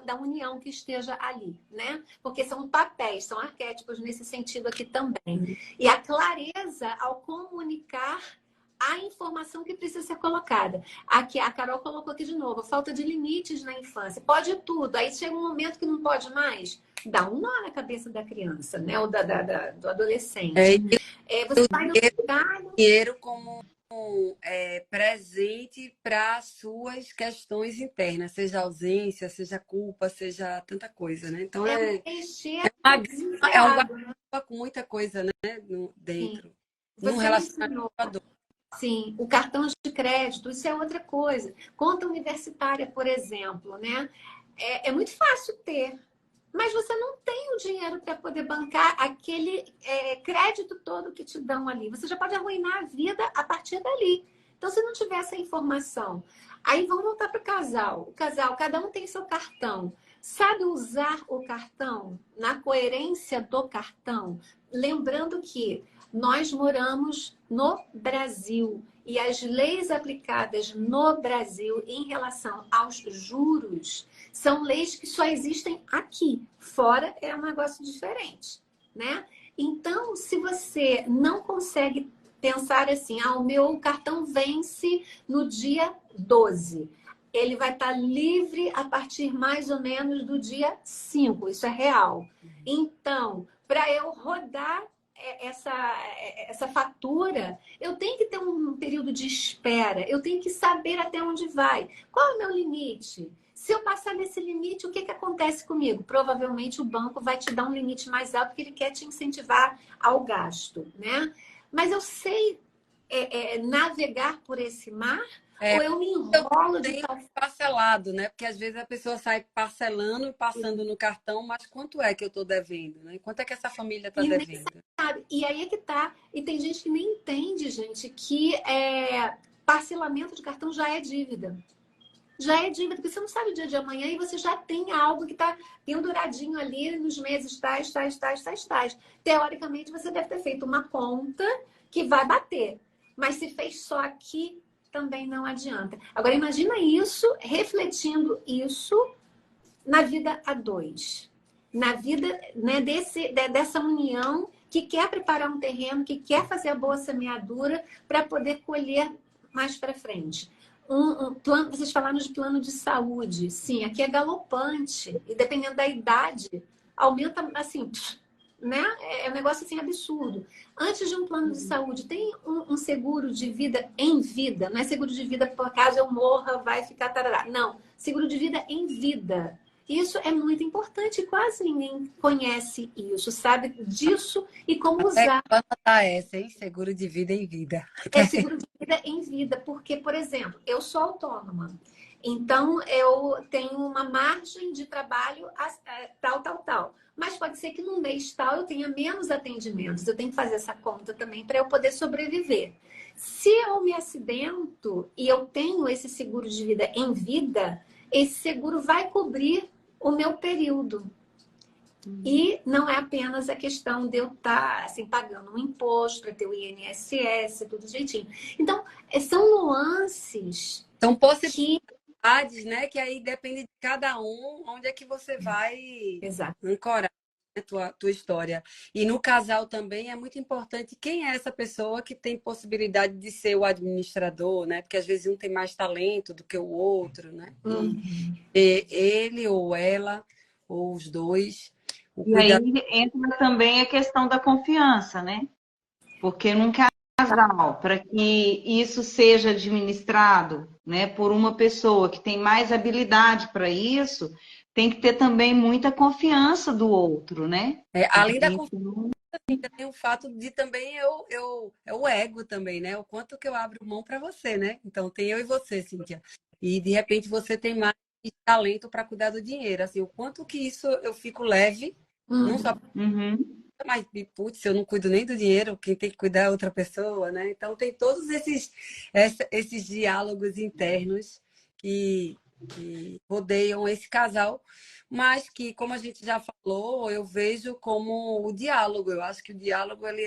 da união que esteja ali, né? Porque são papéis, são arquétipos nesse sentido aqui também. E a clareza ao comunicar a informação que precisa ser colocada. Aqui, a Carol colocou aqui de novo, falta de limites na infância. Pode tudo, aí chega um momento que não pode mais, dá um nó na cabeça da criança, né? Ou do adolescente. Você vai no mercado... Dinheiro como presente para suas questões internas, seja ausência, seja culpa, seja tanta coisa, né? Então é um guarda com muita coisa, né? Dentro. Num relacionamento. Sim, o cartão de crédito, isso é outra coisa. Conta universitária, por exemplo, né? É muito fácil ter, mas você não tem o dinheiro para poder bancar aquele crédito todo que te dão ali. Você já pode arruinar a vida a partir dali. Então, se não tiver essa informação, aí vamos voltar para o casal. O casal, cada um tem seu cartão. Sabe usar o cartão na coerência do cartão? Lembrando que nós moramos no Brasil e as leis aplicadas no Brasil em relação aos juros são leis que só existem aqui. Fora é um negócio diferente, né? Então, se você não consegue pensar assim, o meu cartão vence no dia 12, ele vai estar livre a partir mais ou menos do dia 5, isso é real. Então, para eu rodar essa fatura, eu tenho que ter um período de espera, eu tenho que saber até onde vai. Qual é o meu limite? Se eu passar desse limite, o que acontece comigo? Provavelmente o banco vai te dar um limite mais alto porque ele quer te incentivar ao gasto, né? Mas eu sei navegar por esse mar ou eu me enrolo de tal parcelado, né? Porque às vezes a pessoa sai parcelando e passando no cartão, mas quanto é que eu estou devendo, né? Quanto é que essa família está devendo? Sabe. E aí é que tá. E tem gente que nem entende, gente, que parcelamento de cartão já é dívida. Já é dívida, porque você não sabe o dia de amanhã e você já tem algo que está penduradinho ali nos meses tais. Teoricamente, você deve ter feito uma conta que vai bater. Mas se fez só aqui, também não adianta. Agora, imagina isso, refletindo isso na vida a dois. Na vida, né, dessa união que quer preparar um terreno, que quer fazer a boa semeadura para poder colher mais para frente. Plano, vocês falaram de plano de saúde. Sim, aqui é galopante. E dependendo da idade, aumenta assim, né? É um negócio assim absurdo. Antes de um plano de saúde, tem um seguro de vida em vida. Não é seguro de vida por caso eu morra, vai ficar tarará. Não, seguro de vida em vida. Isso é muito importante. Quase ninguém conhece isso, sabe disso e como usar. Essa, hein? Seguro de vida em vida. É seguro de vida em vida, porque, por exemplo, eu sou autônoma. Então, eu tenho uma margem de trabalho tal. Mas pode ser que no mês tal eu tenha menos atendimentos. Eu tenho que fazer essa conta também para eu poder sobreviver. Se eu me acidento e eu tenho esse seguro de vida em vida, esse seguro vai cobrir o meu período. E não é apenas a questão de eu estar assim, pagando um imposto para ter o INSS, tudo direitinho. Então, são nuances. São possibilidades, né? Que aí depende de cada um, onde é que você vai ancorar a tua história. E no casal também é muito importante quem é essa pessoa que tem possibilidade de ser o administrador, né? Porque às vezes um tem mais talento do que o outro, né? E ele ou ela, ou os dois. E aí entra também a questão da confiança, né? Porque num casal, para que isso seja administrado, né, por uma pessoa que tem mais habilidade para isso, tem que ter também muita confiança do outro, né? Além da confiança, tem o fato de também é o ego também, né? O quanto que eu abro mão para você, né? Então tem eu e você, Cíntia. E de repente você tem mais talento para cuidar do dinheiro, assim, o quanto que isso eu fico leve. Não só mas, putz, eu não cuido nem do dinheiro, quem tem que cuidar é outra pessoa, né? Então tem todos esses diálogos internos que rodeiam esse casal, mas que, como a gente já falou, eu vejo como o diálogo. Eu acho que o diálogo ele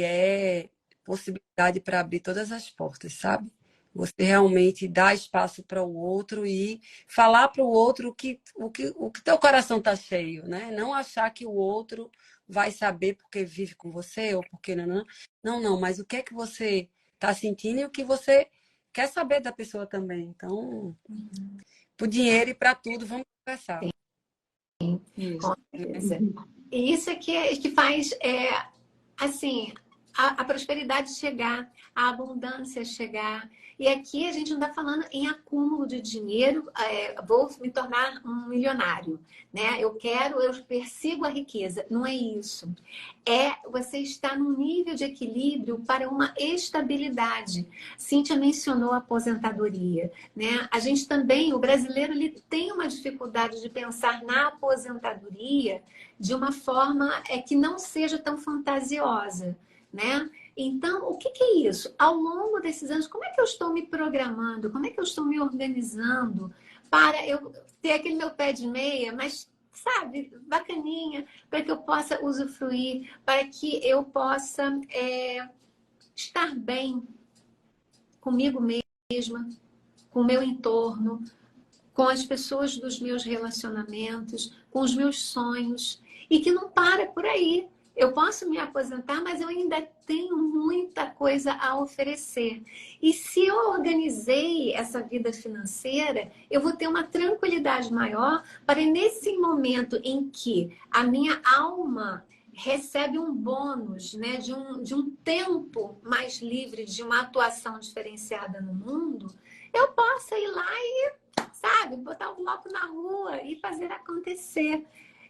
é possibilidade para abrir todas as portas, sabe? Você realmente dá espaço para o outro e falar para o outro o que teu coração está cheio, né? Não achar que o outro vai saber porque vive com você ou porque não. Não, mas o que é que você está sentindo e o que você quer saber da pessoa também. Então, para o dinheiro e para tudo, vamos conversar. Sim, com certeza. E isso é que faz, assim, a prosperidade chegar, a abundância chegar. E aqui a gente não está falando em acúmulo de dinheiro, vou me tornar um milionário, né? Eu persigo a riqueza. Não é isso. Você está num nível de equilíbrio para uma estabilidade. Cíntia mencionou a aposentadoria, né? A gente também, o brasileiro, ele tem uma dificuldade de pensar na aposentadoria de uma forma que não seja tão fantasiosa, né? Então, o que é isso? Ao longo desses anos, como é que eu estou me programando? Como é que eu estou me organizando para eu ter aquele meu pé de meia, mas, sabe, bacaninha, para que eu possa usufruir, para que eu possa estar bem comigo mesma, com o meu entorno, com as pessoas dos meus relacionamentos, com os meus sonhos, e que não para por aí. Eu posso me aposentar, mas eu ainda tenho muita coisa a oferecer. E se eu organizei essa vida financeira, eu vou ter uma tranquilidade maior para, nesse momento em que a minha alma recebe um bônus, né, de um tempo mais livre, de uma atuação diferenciada no mundo, eu possa ir lá e, sabe, botar o bloco na rua e fazer acontecer.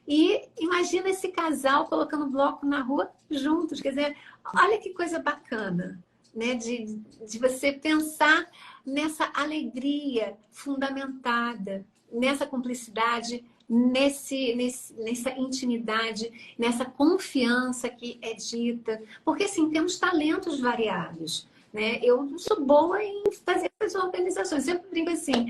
E imagina esse casal colocando bloco na rua juntos. Quer dizer, olha que coisa bacana, né? De você pensar nessa alegria fundamentada, nessa cumplicidade, nessa intimidade, nessa confiança que é dita. Porque, assim, temos talentos variados. Né? Eu não sou boa em fazer as organizações. Sempre brinco assim,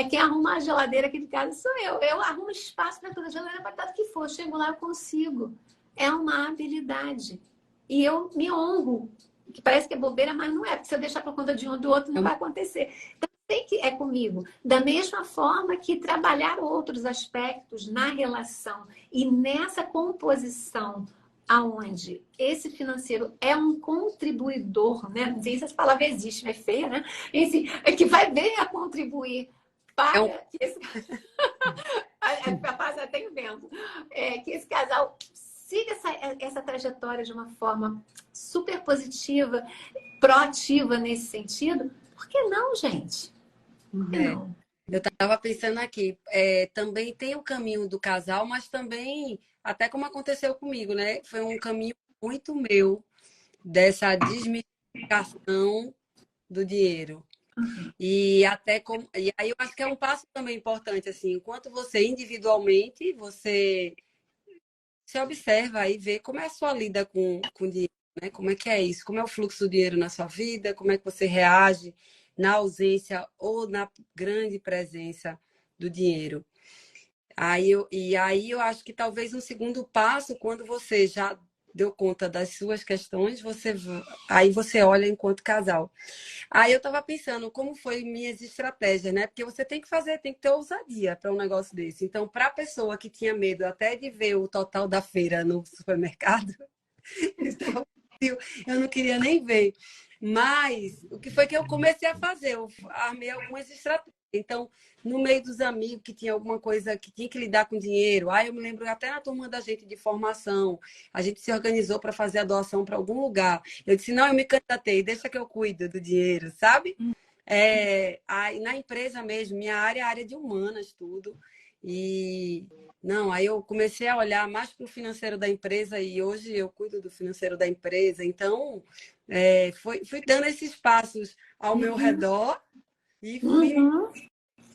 quem arruma a geladeira aqui de casa sou eu. Eu arrumo espaço para toda a geladeira, para tanto que for. Chego lá, eu consigo. É uma habilidade. E eu me honro. Que parece que é bobeira, mas não é. Porque se eu deixar para conta de um do outro, não vai acontecer. Então, sei que é comigo. Da mesma forma que trabalhar outros aspectos na relação e nessa composição aonde esse financeiro é um contribuidor, né? Não sei se essa palavra existe, mas é feia, né? Esse, que vai bem a contribuir para que esse... até invento. Que esse casal siga essa trajetória de uma forma super positiva, proativa nesse sentido. Por que não, gente? Por que não? Eu estava pensando aqui, também tem o caminho do casal, mas também, até como aconteceu comigo, né? Foi um caminho muito meu, dessa desmistificação do dinheiro. E aí eu acho que é um passo também importante, assim, enquanto você individualmente, você se observa e vê como é a sua lida com o dinheiro, né? Como é que é isso? Como é o fluxo do dinheiro na sua vida? Como é que você reage na ausência ou na grande presença do dinheiro? Aí eu acho que talvez um segundo passo, quando você já deu conta das suas questões, aí você olha enquanto casal. Aí eu estava pensando como foi minhas estratégias, né? Porque você tem que ter ousadia para um negócio desse. Então, para a pessoa que tinha medo até de ver o total da feira no supermercado, eu não queria nem ver. Mas o que foi que eu comecei a fazer? Eu armei algumas estratégias. Então, no meio dos amigos que tinha alguma coisa que tinha que lidar com dinheiro, aí eu me lembro até na turma da gente de formação, a gente se organizou para fazer a doação para algum lugar. Eu disse, não, eu me candidatei, deixa que eu cuido do dinheiro, sabe? Aí na empresa mesmo, minha área é a área de humanas, tudo. E não, aí eu comecei a olhar mais para o financeiro da empresa e hoje eu cuido do financeiro da empresa. Então, fui dando esses passos ao meu redor e fui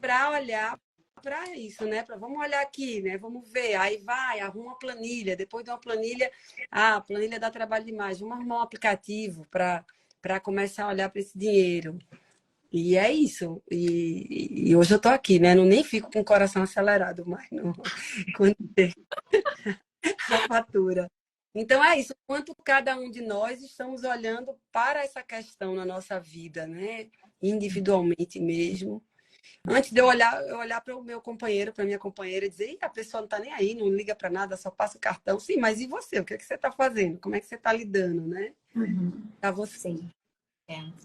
para olhar para isso, né? Vamos olhar aqui, né? Vamos ver. Aí arruma uma planilha. Depois de uma planilha, a planilha dá trabalho demais. Vamos arrumar um aplicativo para começar a olhar para esse dinheiro. E é isso. E hoje eu tô aqui, né? Não nem fico com o coração acelerado mais, não. Quando tem a fatura. Então é isso. Quanto cada um de nós estamos olhando para essa questão na nossa vida, né? Individualmente mesmo. Antes de eu olhar para o meu companheiro, para minha companheira, e dizer, a pessoa não está nem aí, não liga para nada, só passa o cartão. Sim, mas e você? O que é que você está fazendo? Como é que você está lidando, né? Para você. Sim.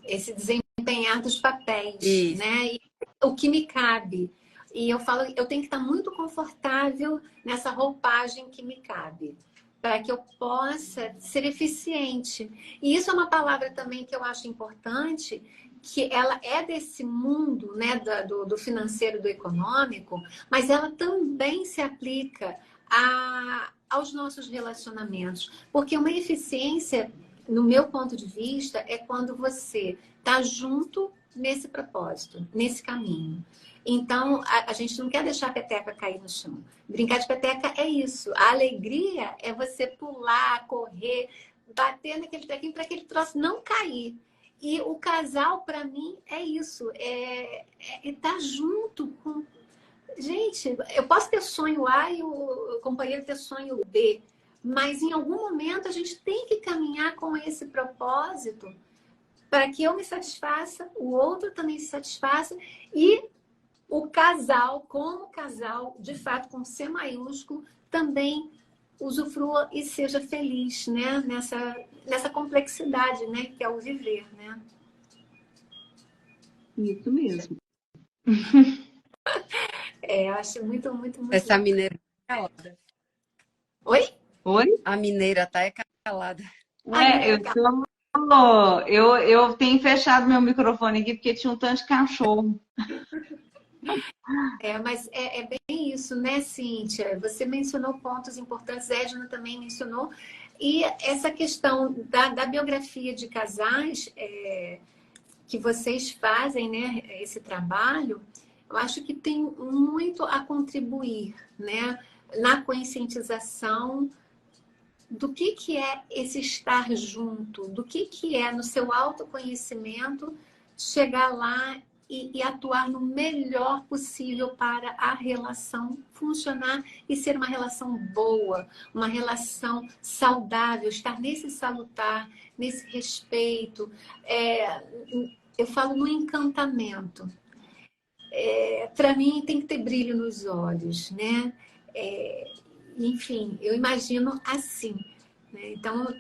Esse desempenhar dos papéis, Isso. né? E o que me cabe. E eu falo, eu tenho que estar muito confortável nessa roupagem que me cabe, para que eu possa ser eficiente. E isso é uma palavra também que eu acho importante, que ela é desse mundo, né, do financeiro, do econômico, mas ela também se aplica aos nossos relacionamentos. Porque uma eficiência, no meu ponto de vista, é quando você está junto nesse propósito, nesse caminho. Então, a gente não quer deixar a peteca cair no chão. Brincar de peteca é isso. A alegria é você pular, correr, bater naquele trequinho para aquele troço não cair. E o casal, para mim, é isso. É estar junto com... Gente, eu posso ter sonho A e o companheiro ter sonho B, mas em algum momento a gente tem que caminhar com esse propósito para que eu me satisfaça, o outro também se satisfaça e o casal, como casal, de fato, com C maiúsculo, também usufrua e seja feliz, né? Nessa complexidade, né? Que é o viver, né? Isso mesmo. Acho muito, muito, muito Essa legal. mineira tá calada. Oi? Oi? A mineira tá calada. Eu tenho fechado meu microfone aqui porque tinha um tanto de cachorro. Mas é bem isso, né, Cíntia? Você mencionou pontos importantes, Edna também mencionou. E essa questão da biografia de casais que vocês fazem, né, esse trabalho, eu acho que tem muito a contribuir, né, na conscientização do que é esse estar junto, do que é no seu autoconhecimento chegar lá e atuar no melhor possível para a relação funcionar e ser uma relação boa, uma relação saudável, estar nesse salutar, nesse respeito. Eu falo no encantamento. Para mim tem que ter brilho nos olhos, né? Enfim, eu imagino assim, né? Então,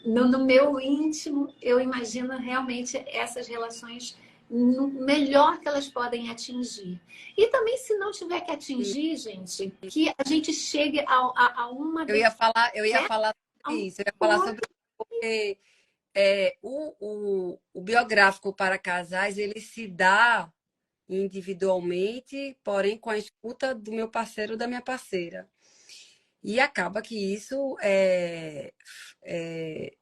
no meu íntimo, eu imagino realmente essas relações no melhor que elas podem atingir. E também, se não tiver que atingir, gente, que a gente chegue a uma... Eu ia falar a sobre isso. Eu ia falar sobre porque o biográfico para casais, ele se dá individualmente, porém com a escuta do meu parceiro ou da minha parceira. E acaba que isso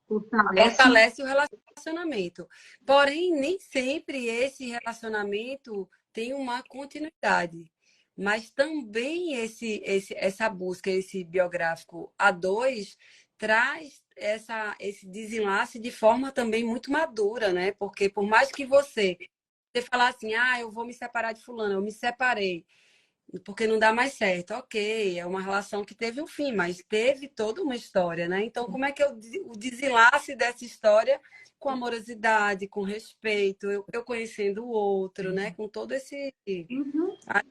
fortalece o relacionamento. Porém, nem sempre esse relacionamento tem uma continuidade. Mas também essa busca, esse biográfico a dois, traz esse desenlace de forma também muito madura, né? Porque por mais que você falar assim, eu vou me separar de fulano, eu me separei porque não dá mais certo. Ok, é uma relação que teve um fim, mas teve toda uma história, né? Então, como é que o desenlace dessa história com amorosidade, com respeito, eu conhecendo o outro, né? Com todo esse...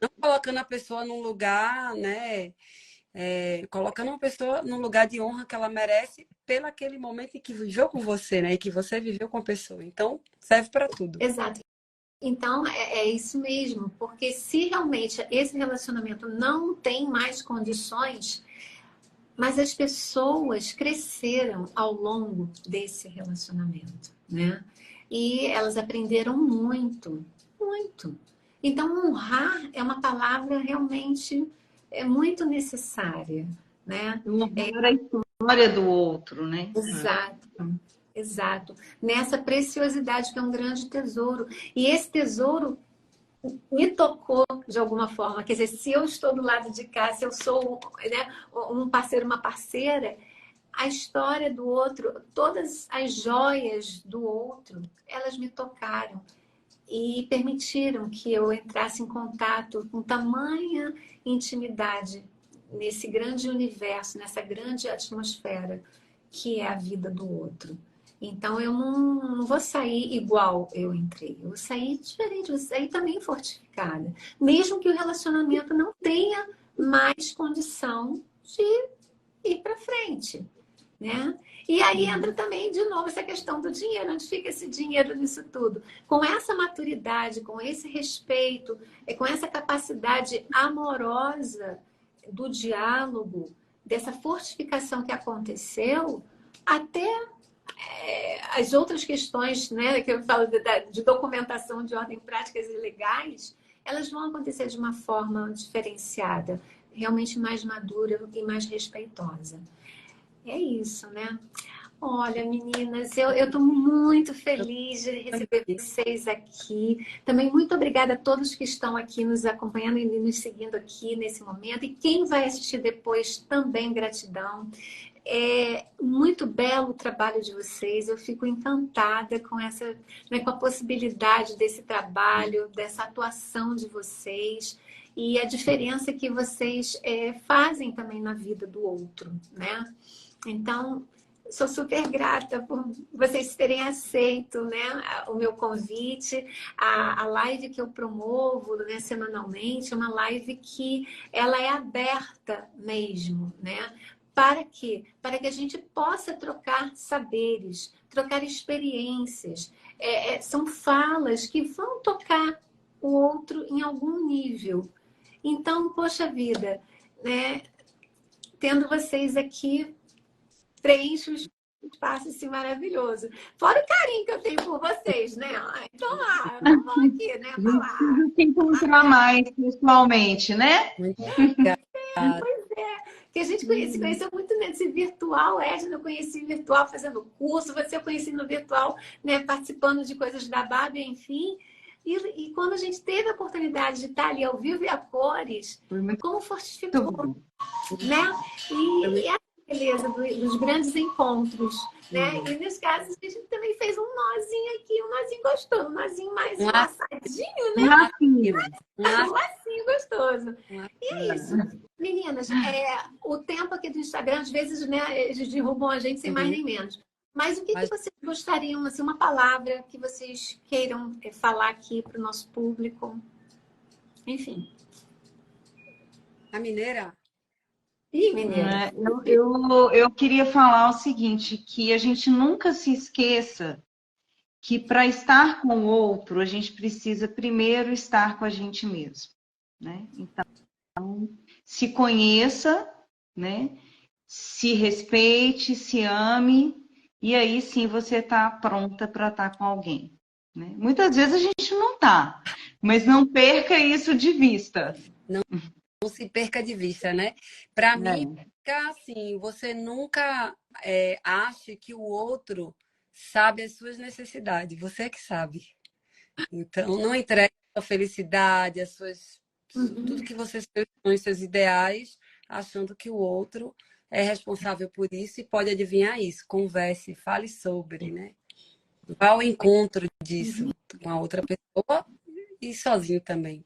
Não colocando a pessoa num lugar, né? Colocando uma pessoa num lugar de honra que ela merece pelo aquele momento em que viveu com você, né? E que você viveu com a pessoa. Então, serve para tudo. Exato. Então, é isso mesmo, porque se realmente esse relacionamento não tem mais condições, mas as pessoas cresceram ao longo desse relacionamento, né? E elas aprenderam muito, muito. Então, honrar é uma palavra realmente muito necessária, né? Honrar a história do outro, né? Exato. Exato. Nessa preciosidade que é um grande tesouro. E esse tesouro me tocou de alguma forma. Quer dizer, se eu estou do lado de cá, se eu sou, né, um parceiro, uma parceira, a história do outro, todas as joias do outro, elas me tocaram e permitiram que eu entrasse em contato com tamanha intimidade nesse grande universo, nessa grande atmosfera que é a vida do outro. Então, eu não vou sair igual eu entrei. Eu vou sair diferente, eu vou sair também fortificada. Mesmo que o relacionamento não tenha mais condição de ir para frente, né? E aí entra também, de novo, essa questão do dinheiro. Onde fica esse dinheiro nisso tudo? Com essa maturidade, com esse respeito, com essa capacidade amorosa do diálogo, dessa fortificação que aconteceu, até as outras questões, né, que eu falo de documentação de ordem práticas e legais, elas vão acontecer de uma forma diferenciada, realmente mais madura e mais respeitosa. É isso, né? Olha, meninas, eu estou muito feliz de receber vocês aqui. Também muito obrigada a todos que estão aqui nos acompanhando e nos seguindo aqui nesse momento. E quem vai assistir depois, também gratidão. É muito belo o trabalho de vocês. Eu fico encantada com essa, né, com a possibilidade desse trabalho, dessa atuação de vocês e a diferença que vocês fazem também na vida do outro, né? Então, sou super grata por vocês terem aceito, né, o meu convite. A live que eu promovo, né, semanalmente é uma live que ela é aberta mesmo, né? Para quê? Para que a gente possa trocar saberes, trocar experiências. São falas que vão tocar o outro em algum nível. Então, poxa vida, né? Tendo vocês aqui, preenche o espaço assim, maravilhoso. Fora o carinho que eu tenho por vocês, né? Então, vamos aqui, né? A gente Falar. precisa se encontrar mais pessoalmente, né? Muito obrigada. Que a gente se conheceu muito nesse virtual, Edna, eu conheci virtual fazendo curso, você eu conheci no virtual, né, participando de coisas da Bárbara, enfim. E quando a gente teve a oportunidade de estar ali ao vivo e a cores, como fortificou, né? E a beleza dos grandes encontros, né? E nesse caso, a gente também fez um nozinho aqui, um nozinho gostoso, um nozinho mais laçadinho, né? Um lacinho gostoso. E é isso. Meninas, o tempo aqui do Instagram, às vezes, né, eles derrubam a gente sem mais nem menos. Mas o que vocês gostariam, assim, uma palavra que vocês queiram falar aqui para o nosso público? Enfim. A mineira? Ih, mineira. Eu queria falar o seguinte, que a gente nunca se esqueça que para estar com o outro, a gente precisa primeiro estar com a gente mesmo, né? Então, se conheça, né? Se respeite, se ame, e aí sim você está pronta para estar com alguém, né? Muitas vezes a gente não está, mas não perca isso de vista. Não se perca de vista, né? Para mim, fica assim, você nunca ache que o outro sabe as suas necessidades, você é que sabe. Então, não entregue a sua felicidade, tudo que você são os seus ideais, achando que o outro é responsável por isso e pode adivinhar isso. Converse, fale sobre, né? Vá ao encontro disso com a outra pessoa e sozinho também.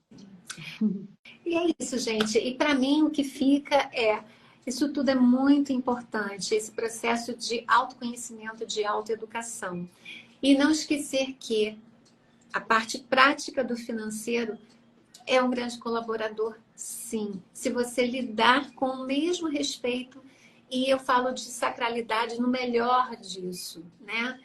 E é isso, gente. E para mim o que fica isso tudo é muito importante, esse processo de autoconhecimento, de autoeducação. E não esquecer que a parte prática do financeiro é um grande colaborador, sim. Se você lidar com o mesmo respeito, e eu falo de sacralidade no melhor disso, né?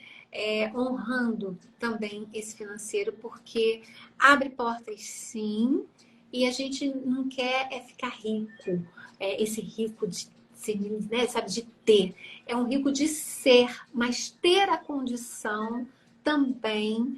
Honrando também esse financeiro, porque abre portas, sim, e a gente não quer ficar rico, esse rico de ser, né, sabe, de ter. É um rico de ser, mas ter a condição também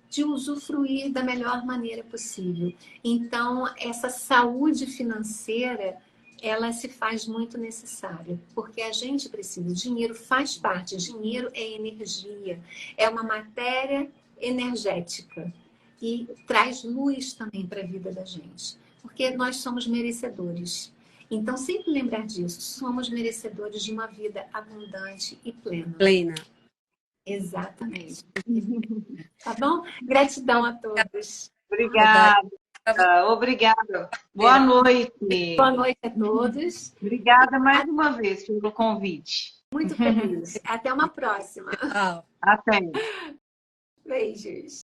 de usufruir da melhor maneira possível. Então, essa saúde financeira, ela se faz muito necessária, porque a gente precisa. O dinheiro faz parte, dinheiro é energia, é uma matéria energética e traz luz também para a vida da gente, porque nós somos merecedores. Então, sempre lembrar disso, somos merecedores de uma vida abundante e plena. Plena. Exatamente. Tá bom? Gratidão a todos. Obrigada. Obrigada. Boa noite. Boa noite a todos. Obrigada mais uma vez pelo convite. Muito feliz. Até uma próxima. Até. Beijos.